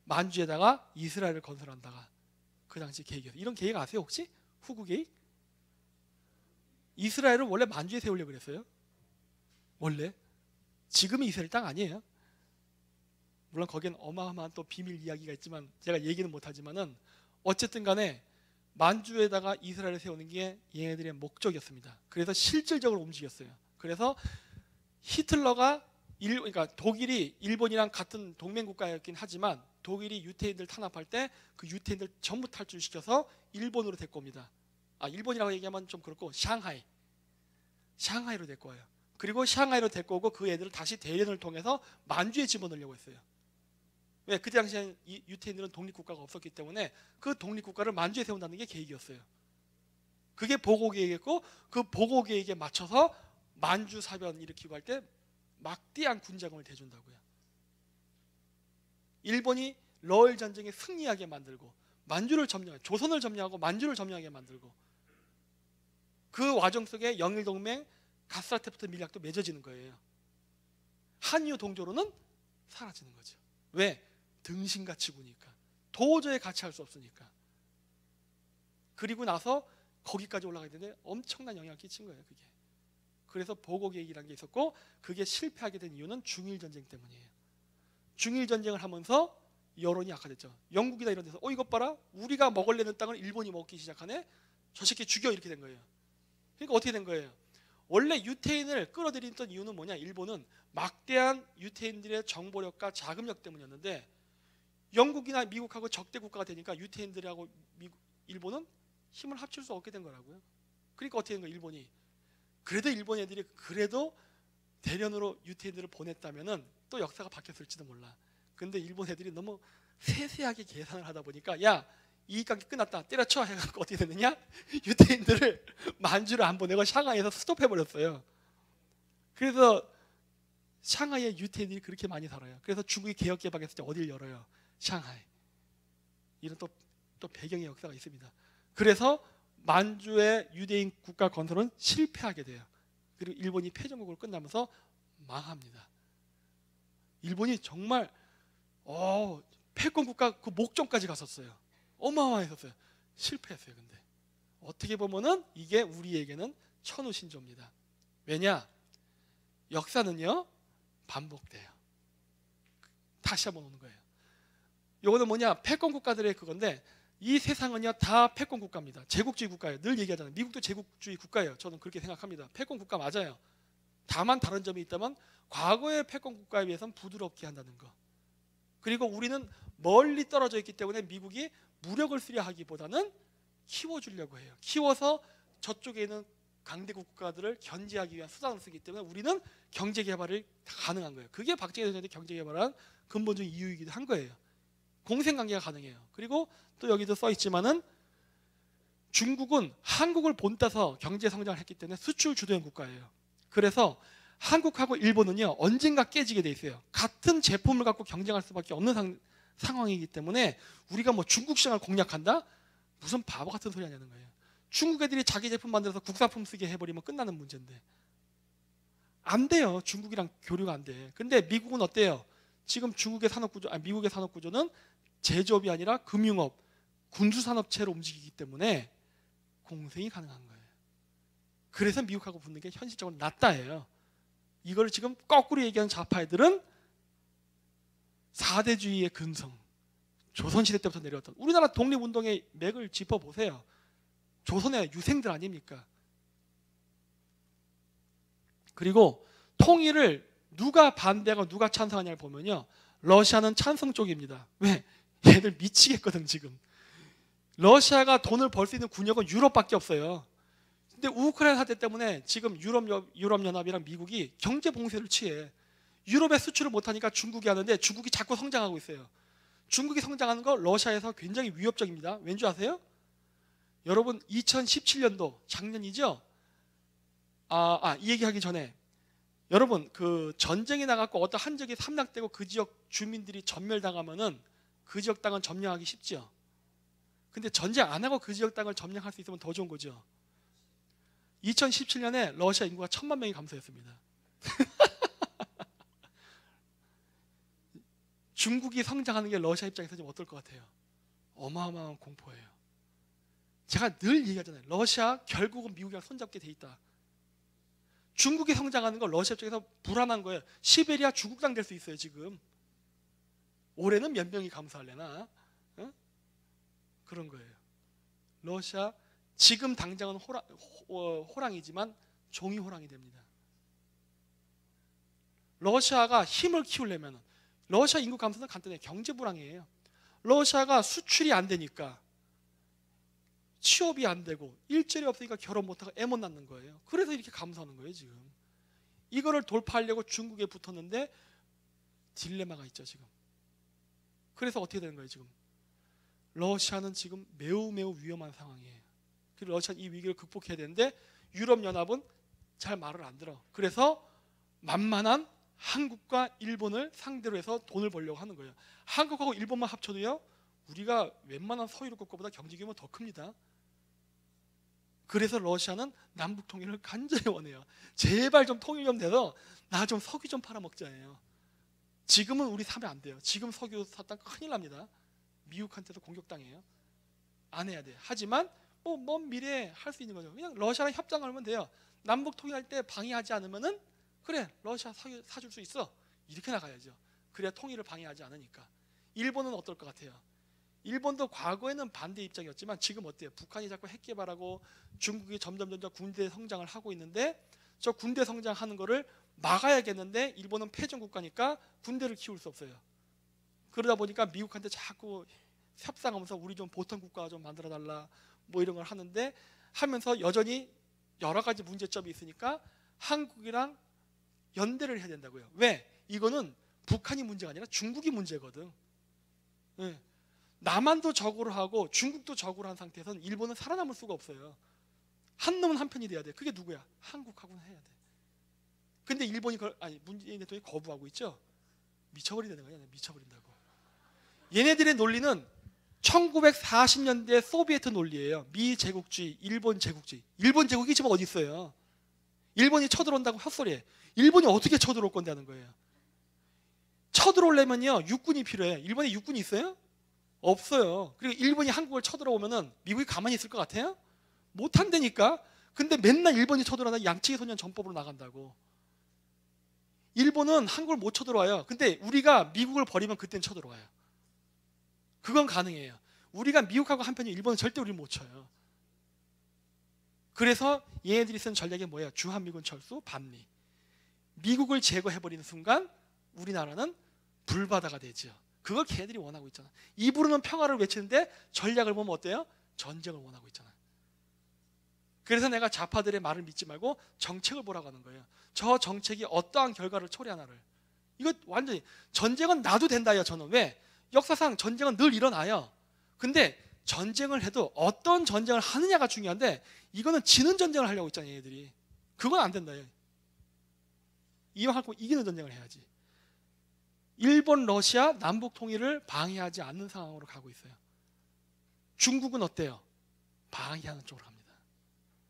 만주에다가 이스라엘을 건설한다가 그 당시 계획이었어요. 이런 계획 아세요 혹시? 후구 계획? 이스라엘을 원래 만주에 세우려고 그랬어요. 원래. 지금의 이스라엘 땅 아니에요. 물론 거기엔 어마어마한 또 비밀 이야기가 있지만 제가 얘기는 못하지만은 어쨌든 간에 만주에다가 이스라엘을 세우는 게 얘네들의 목적이었습니다. 그래서 실질적으로 움직였어요. 그래서 히틀러가 그러니까 독일이 일본이랑 같은 동맹 국가였긴 하지만 독일이 유태인들 탄압할 때 그 유태인들 전부 탈출시켜서 일본으로 데리고 옵니다. 일본이라고 얘기하면 좀 그렇고 샹하이로 데리고 와요. 그리고 샹하이로 데리고 오고 그 애들을 다시 대련을 통해서 만주에 집어넣으려고 했어요. 왜? 그때 당시에 유태인들은 독립국가가 없었기 때문에 그 독립국가를 만주에 세운다는 게 계획이었어요. 그게 보고계획이었고 그 보고계획에 맞춰서 만주 사변 일으키고 할 때 막대한 군자금을 대준다고요. 일본이 러일 전쟁에 승리하게 만들고 만주를 점령하고 조선을 점령하고 만주를 점령하게 만들고 그 와정 속에 영일동맹 가스라테프트 밀약도 맺어지는 거예요. 한유 동조로는 사라지는 거죠. 왜? 등신같이 구니까. 도저히 같이 할 수 없으니까. 그리고 나서 거기까지 올라가야 되는데 엄청난 영향을 끼친 거예요. 그게. 그래서 보고계획이라는 게 있었고 그게 실패하게 된 이유는 중일전쟁 때문이에요. 중일전쟁을 하면서 여론이 악화됐죠. 영국이나 이런 데서 이것 봐라. 우리가 먹으려는 땅을 일본이 먹기 시작하네. 저 새끼 죽여 이렇게 된 거예요. 그러니까 어떻게 된 거예요? 원래 유태인을 끌어들이던 이유는 뭐냐? 일본은 막대한 유태인들의 정보력과 자금력 때문이었는데 영국이나 미국하고 적대 국가가 되니까 유태인들하고 일본은 힘을 합칠 수 없게 된 거라고요. 그러니까 어떻게 된 거예요? 일본이. 그래도 일본 애들이 그래도 대련으로 유태인들을 보냈다면은 또 역사가 바뀌었을지도 몰라. 근데 일본 애들이 너무 세세하게 계산을 하다 보니까 야, 이익관계 끝났다. 때려쳐 해갖고 어떻게 됐느냐? 유태인들을 만주를 안 보내고 샹하이에서 스톱해버렸어요. 그래서 샹하이에 유태인들이 그렇게 많이 살아요. 그래서 중국이 개혁개방했을 때 어디를 열어요? 샹하이. 이런 또 배경의 역사가 있습니다. 그래서 만주의 유대인 국가 건설은 실패하게 돼요. 그리고 일본이 패전국으로 끝나면서 망합니다. 일본이 정말 패권 국가 그 목전까지 갔었어요. 어마어마했었어요. 실패했어요. 근데 어떻게 보면은 이게 우리에게는 천우신조입니다. 왜냐? 역사는요 반복돼요. 다시 한번 오는 거예요. 요거는 뭐냐? 패권 국가들의 그건데 이 세상은요 다 패권 국가입니다. 제국주의 국가예요. 늘 얘기하잖아요. 미국도 제국주의 국가예요. 저는 그렇게 생각합니다. 패권 국가 맞아요. 다만 다른 점이 있다면 과거의 패권 국가에 비해서는 부드럽게 한다는 거. 그리고 우리는 멀리 떨어져 있기 때문에 미국이 무력을 쓰려 하기보다는 키워주려고 해요. 키워서 저쪽에 있는 강대국 국가들을 견제하기 위한 수단을 쓰기 때문에 우리는 경제개발이 가능한 거예요. 그게 박정희 대통령의 경제개발한 근본적인 이유이기도 한 거예요. 공생관계가 가능해요. 그리고 또 여기도 써 있지만은 중국은 한국을 본따서 경제 성장을 했기 때문에 수출 주도형 국가예요. 그래서 한국하고 일본은요 언젠가 깨지게 돼 있어요. 같은 제품을 갖고 경쟁할 수밖에 없는 상황이기 때문에 우리가 뭐 중국 시장을 공략한다? 무슨 바보 같은 소리 하냐는 거예요. 중국 애들이 자기 제품 만들어서 국산품 쓰게 해버리면 끝나는 문제인데 안 돼요. 중국이랑 교류가 안 돼. 근데 미국은 어때요? 지금 미국의 산업 구조는 제조업이 아니라 금융업, 군수산업체로 움직이기 때문에 공생이 가능한 거예요. 그래서 미국하고 붙는 게 현실적으로 낫다예요. 이걸 지금 거꾸로 얘기하는 좌파 애들은 4대주의의 근성, 조선시대 때부터 내려왔던 우리나라 독립운동의 맥을 짚어보세요. 조선의 유생들 아닙니까? 그리고 통일을 누가 반대하고 누가 찬성하냐를 보면요 러시아는 찬성 쪽입니다. 왜? 얘들 미치겠거든 지금. 러시아가 돈을 벌 수 있는 군역은 유럽밖에 없어요. 근데 우크라이나 사태 때문에 지금 유럽연합이랑 미국이 경제 봉쇄를 취해. 유럽에 수출을 못하니까 중국이 하는데 중국이 자꾸 성장하고 있어요. 중국이 성장하는 거 러시아에서 굉장히 위협적입니다. 왠지 아세요? 여러분 2017년도 작년이죠? 이 얘기하기 전에 여러분 그 전쟁이 나갖고 어떤 한 지역이 함락되고 그 지역 주민들이 전멸당하면은 그 지역 땅은 점령하기 쉽죠. 근데 전쟁 안 하고 그 지역 땅을 점령할 수 있으면 더 좋은 거죠. 2017년에 러시아 인구가 1000만 명이 감소했습니다. 중국이 성장하는 게 러시아 입장에서 좀 어떨 것 같아요? 어마어마한 공포예요. 제가 늘 얘기하잖아요. 러시아 결국은 미국이랑 손잡게 돼 있다. 중국이 성장하는 거 러시아 쪽에서 불안한 거예요. 시베리아 중국 땅 될 수 있어요 지금. 올해는 몇 명이 감소할래나? 그런 거예요. 러시아 지금 당장은 호랑이지만 종이 호랑이 됩니다. 러시아가 힘을 키우려면 러시아 인구 감소는 간단해요. 경제 불황이에요. 러시아가 수출이 안 되니까 취업이 안 되고 일자리 없으니까 결혼 못하고 애 못 낳는 거예요. 그래서 이렇게 감소하는 거예요 지금. 이거를 돌파하려고 중국에 붙었는데 딜레마가 있죠 지금. 그래서 어떻게 되는 거예요 지금? 러시아는 지금 매우 위험한 상황이에요. 그래서 러시아는 이 위기를 극복해야 되는데 유럽연합은 잘 말을 안 들어. 그래서 만만한 한국과 일본을 상대로 해서 돈을 벌려고 하는 거예요. 한국하고 일본만 합쳐도요 우리가 웬만한 서유럽 국가보다 경제 규모가 더 큽니다. 그래서 러시아는 남북 통일을 간절히 원해요. 제발 좀 통일 좀 돼서 나 좀 석유 좀 팔아먹자예요. 지금은 우리 사면 안 돼요. 지금 석유 샀다 큰일 납니다. 미국한테도 공격당해요. 안 해야 돼. 하지만 먼 미래에 할 수 있는 거죠. 그냥 러시아랑 협상하면 돼요. 남북 통일할 때 방해하지 않으면은 그래 러시아 석유 사줄 수 있어. 이렇게 나가야죠. 그래야 통일을 방해하지 않으니까. 일본은 어떨 것 같아요? 일본도 과거에는 반대 입장이었지만 지금 어때요? 북한이 자꾸 핵 개발하고 중국이 점점 군대 성장을 하고 있는데 저 군대 성장하는 거를 막아야겠는데 일본은 패전 국가니까 군대를 키울 수 없어요. 그러다 보니까 미국한테 자꾸 협상하면서 우리 좀 보통 국가 좀 만들어달라 뭐 이런 걸 하면서 여전히 여러 가지 문제점이 있으니까 한국이랑 연대를 해야 된다고요. 왜? 이거는 북한이 문제가 아니라 중국이 문제거든. 네. 남한도 적으로 하고 중국도 적으로 한 상태에서는 일본은 살아남을 수가 없어요. 한 놈은 한편이 돼야 돼. 그게 누구야? 한국하고는 해야 돼. 근데 일본이 문재인 대통령이 거부하고 있죠. 미쳐버린다는 거야. 미쳐버린다고. 얘네들의 논리는 1940년대 소비에트 논리예요. 미 제국주의, 일본 제국주의. 일본 제국이 지금 어디 있어요? 일본이 쳐들어온다고 헛소리해. 일본이 어떻게 쳐들어올 건데 하는 거예요. 쳐들어오려면요 육군이 필요해. 일본에 육군이 있어요? 없어요. 그리고 일본이 한국을 쳐들어오면은 미국이 가만히 있을 것 같아요? 못한다니까. 근데 맨날 일본이 쳐들어오다 양치기 소년 전법으로 나간다고. 일본은 한국을 못 쳐들어와요. 근데 우리가 미국을 버리면 그때는 쳐들어와요. 그건 가능해요. 우리가 미국하고 한편이 일본은 절대 우리를 못 쳐요. 그래서 얘네들이 쓴 전략이 뭐예요? 주한미군 철수, 반미. 미국을 제거해버리는 순간 우리나라는 불바다가 되죠. 그걸 걔들이 원하고 있잖아. 입으로는 평화를 외치는데 전략을 보면 어때요? 전쟁을 원하고 있잖아. 그래서 내가 좌파들의 말을 믿지 말고 정책을 보라고 하는 거예요. 저 정책이 어떠한 결과를 초래하나를. 이거 완전히 전쟁은 놔도 된다요. 저는 왜? 역사상 전쟁은 늘 일어나요. 근데 전쟁을 해도 어떤 전쟁을 하느냐가 중요한데 이거는 지는 전쟁을 하려고 있잖아요. 얘들이. 그건 안 된다요. 이왕하고 이기는 전쟁을 해야지. 일본, 러시아, 남북 통일을 방해하지 않는 상황으로 가고 있어요. 중국은 어때요? 방해하는 쪽으로 갑니다.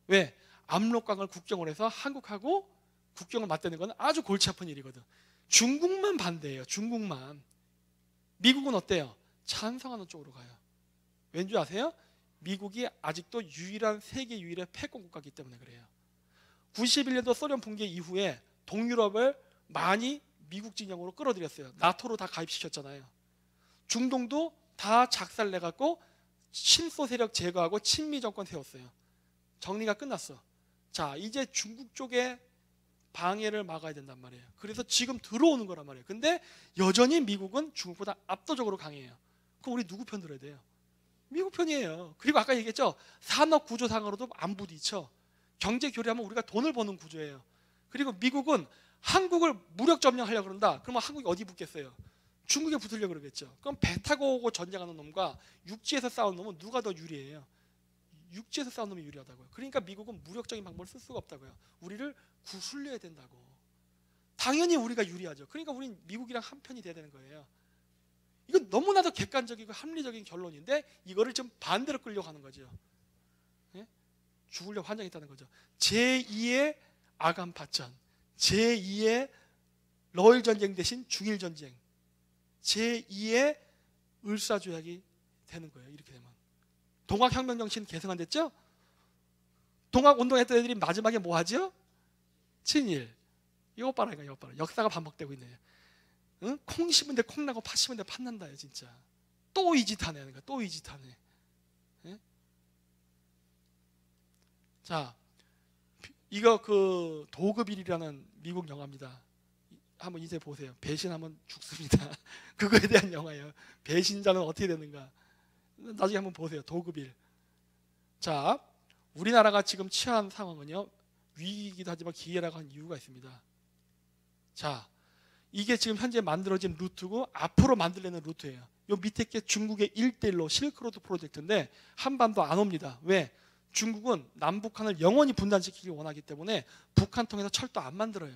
왜? 압록강을 국경으로 해서 한국하고 국경을 맞대는 건 아주 골치 아픈 일이거든. 중국만 반대해요. 중국만. 미국은 어때요? 찬성하는 쪽으로 가요. 왠지 아세요? 미국이 아직도 세계 유일의 패권 국가이기 때문에 그래요. 91년도 소련 붕괴 이후에 동유럽을 많이 미국 진영으로 끌어들였어요. 나토로 다 가입시켰잖아요. 중동도 다 작살내갖고 친소 세력 제거하고 친미 정권 세웠어요. 정리가 끝났어. 자, 이제 중국 쪽에 방해를 막아야 된단 말이에요. 그래서 지금 들어오는 거란 말이에요. 근데 여전히 미국은 중국보다 압도적으로 강해요. 그럼 우리 누구 편 들어야 돼요? 미국 편이에요. 그리고 아까 얘기했죠. 산업 구조상으로도 안 부딪혀. 경제 교류하면 우리가 돈을 버는 구조예요. 그리고 미국은 한국을 무력 점령하려고 그런다. 그러면 한국이 어디 붙겠어요? 중국에 붙으려고 그러겠죠. 그럼 배 타고 오고 전쟁하는 놈과 육지에서 싸우는 놈은 누가 더 유리해요? 육지에서 싸우는 놈이 유리하다고요. 그러니까 미국은 무력적인 방법을 쓸 수가 없다고요. 우리를 구슬려야 된다고. 당연히 우리가 유리하죠. 그러니까 우린 미국이랑 한편이 돼야 되는 거예요. 이건 너무나도 객관적이고 합리적인 결론인데 이거를 좀 반대로 끌려고 하는 거죠. 예? 죽으려고 환장했다는 거죠. 제2의 아간 파전, 제2의 러일 전쟁 대신 중일 전쟁, 제2의 을사조약이 되는 거예요. 이렇게 되면 동학혁명 정신 개성 안 됐죠? 동학운동했던 애들이 마지막에 뭐 하죠? 친일. 이거 봐라, 이거 봐라. 역사가 반복되고 있네요. 응? 콩 심은데 콩 나고 팥 심은데 팥 난다요, 진짜. 또 이 짓 하네, 또 이 짓 하네. 예? 자, 이거 그 도그빌이라는 미국 영화입니다. 한번 이제 보세요. 배신하면 죽습니다. 그거에 대한 영화예요. 배신자는 어떻게 되는가. 나중에 한번 보세요. 도그빌. 자, 우리나라가 지금 처한 상황은요, 위기이기도 하지만 기회라고 한 이유가 있습니다. 자, 이게 지금 현재 만들어진 루트고 앞으로 만들려는 루트예요. 요 밑에 게 중국의 1대1로 실크로드 프로젝트인데 한반도 안 옵니다. 왜? 중국은 남북한을 영원히 분단시키기 원하기 때문에 북한 통해서 철도 안 만들어요.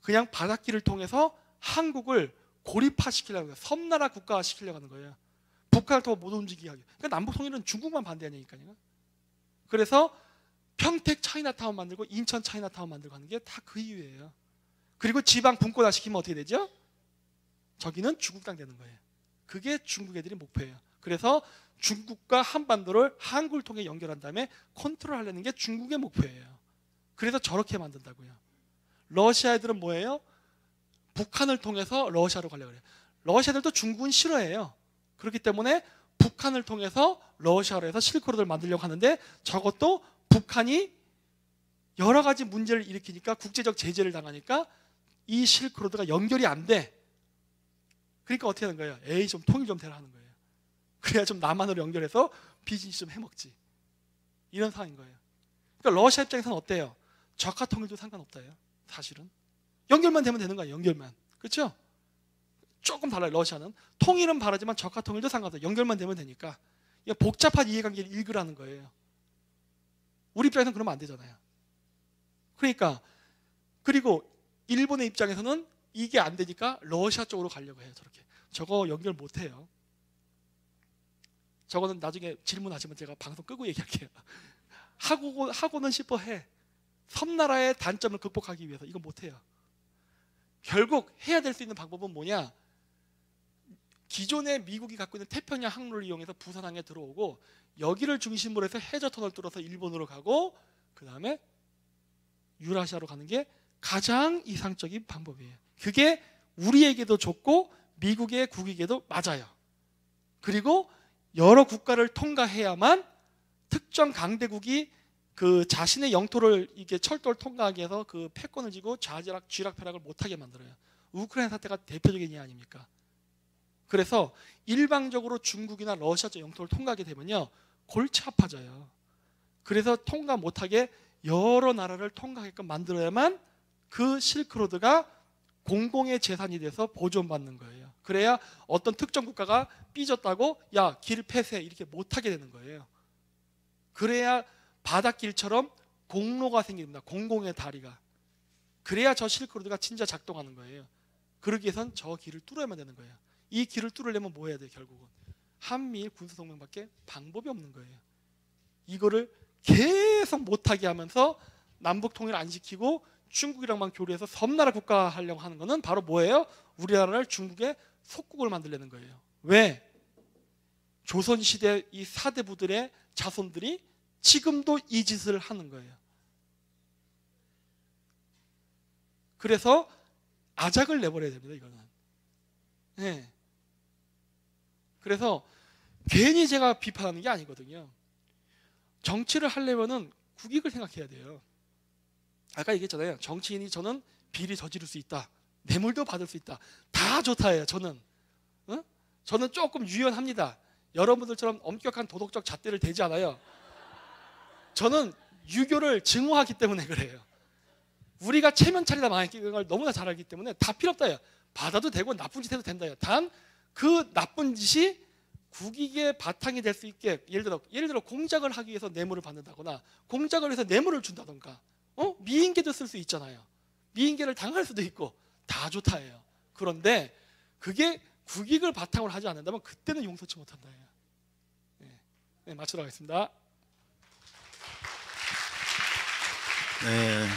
그냥 바닷길을 통해서 한국을 고립화시키려고 해요. 섬나라 국가화 시키려고 하는 거예요. 북한을 더 못 움직이게 하기. 그러니까 남북 통일은 중국만 반대하니까요. 그래서 평택 차이나타운 만들고 인천 차이나타운 만들고 하는 게 다 그 이유예요. 그리고 지방 분권화 시키면 어떻게 되죠? 저기는 중국 땅 되는 거예요. 그게 중국 애들이 목표예요. 그래서 중국과 한반도를 항구를 통해 연결한 다음에 컨트롤하려는 게 중국의 목표예요. 그래서 저렇게 만든다고요. 러시아 애들은 뭐예요? 북한을 통해서 러시아로 가려고 해요. 러시아 애들도 중국은 싫어해요. 그렇기 때문에 북한을 통해서 러시아로 해서 실크로드를 만들려고 하는데 저것도 북한이 여러 가지 문제를 일으키니까 국제적 제재를 당하니까 이 실크로드가 연결이 안 돼. 그러니까 어떻게 하는 거예요? 에이, 좀 통일 좀 되라 하는 거예요. 그래야 좀 남한으로 연결해서 비즈니스 좀 해먹지. 이런 상황인 거예요. 그러니까 러시아 입장에서는 어때요? 적화 통일도 상관없다요. 사실은 연결만 되면 되는 거예요. 연결만. 그렇죠? 조금 달라요. 러시아는 통일은 바라지만 적화 통일도 상관없어요. 연결만 되면 되니까. 복잡한 이해관계를 읽으라는 거예요. 우리 입장에서는 그러면 안 되잖아요. 그러니까 그리고 일본의 입장에서는 이게 안 되니까 러시아 쪽으로 가려고 해요. 저렇게. 저거 연결 못 해요. 저거는 나중에 질문하시면 제가 방송 끄고 얘기할게요. 하고는 싶어 해. 섬나라의 단점을 극복하기 위해서 이거 못 해요. 결국 해야 될 수 있는 방법은 뭐냐? 기존의 미국이 갖고 있는 태평양 항로를 이용해서 부산항에 들어오고 여기를 중심으로 해서 해저터널 뚫어서 일본으로 가고 그 다음에 유라시아로 가는 게 가장 이상적인 방법이에요. 그게 우리에게도 좋고 미국의 국익에도 맞아요. 그리고 여러 국가를 통과해야만 특정 강대국이 그 자신의 영토를 이게 철도를 통과하게 해서 그 패권을 쥐고 쥐락펴락을 못하게 만들어요. 우크라이나 사태가 대표적인 예 아닙니까? 그래서 일방적으로 중국이나 러시아 쪽 영토를 통과하게 되면요 골치 아파져요. 그래서 통과 못하게 여러 나라를 통과하게끔 만들어야만 그 실크로드가 공공의 재산이 돼서 보존받는 거예요. 그래야 어떤 특정 국가가 삐졌다고 야, 길 폐쇄 이렇게 못하게 되는 거예요. 그래야 바닷길처럼 공로가 생깁니다. 공공의 다리가. 그래야 저 실크로드가 진짜 작동하는 거예요. 그러기 위해선 저 길을 뚫어야만 되는 거예요. 이 길을 뚫으려면 뭐 해야 돼요? 결국은 한미일 군사동맹밖에 방법이 없는 거예요. 이거를 계속 못하게 하면서 남북 통일 안 시키고 중국이랑만 교류해서 섬나라 국가 하려고 하는 거는 바로 뭐예요? 우리나라를 중국의 속국을 만들려는 거예요. 왜? 조선시대 이 사대부들의 자손들이 지금도 이 짓을 하는 거예요. 그래서 아작을 내버려야 됩니다. 이거는. 네. 그래서 괜히 제가 비판하는 게 아니거든요. 정치를 하려면은 국익을 생각해야 돼요. 아까 얘기했잖아요. 정치인이 저는 비리 저지를 수 있다. 뇌물도 받을 수 있다. 다 좋다예요. 저는. 저는 조금 유연합니다. 여러분들처럼 엄격한 도덕적 잣대를 대지 않아요. 저는 유교를 증오하기 때문에 그래요. 우리가 체면차리다 망했기 걸 너무나 잘 알기 때문에 다 필요 없다. 받아도 되고 나쁜 짓 해도 된다. 단 그 나쁜 짓이 국익의 바탕이 될 수 있게, 예를 들어 공작을 하기 위해서 뇌물을 받는다거나 공작을 해서 뇌물을 준다던가, 미인계도 쓸 수 있잖아요. 미인계를 당할 수도 있고 다 좋다예요. 그런데 그게 국익을 바탕으로 하지 않는다면 그때는 용서치 못한다예요. 네, 마치도록 하겠습니다. 네.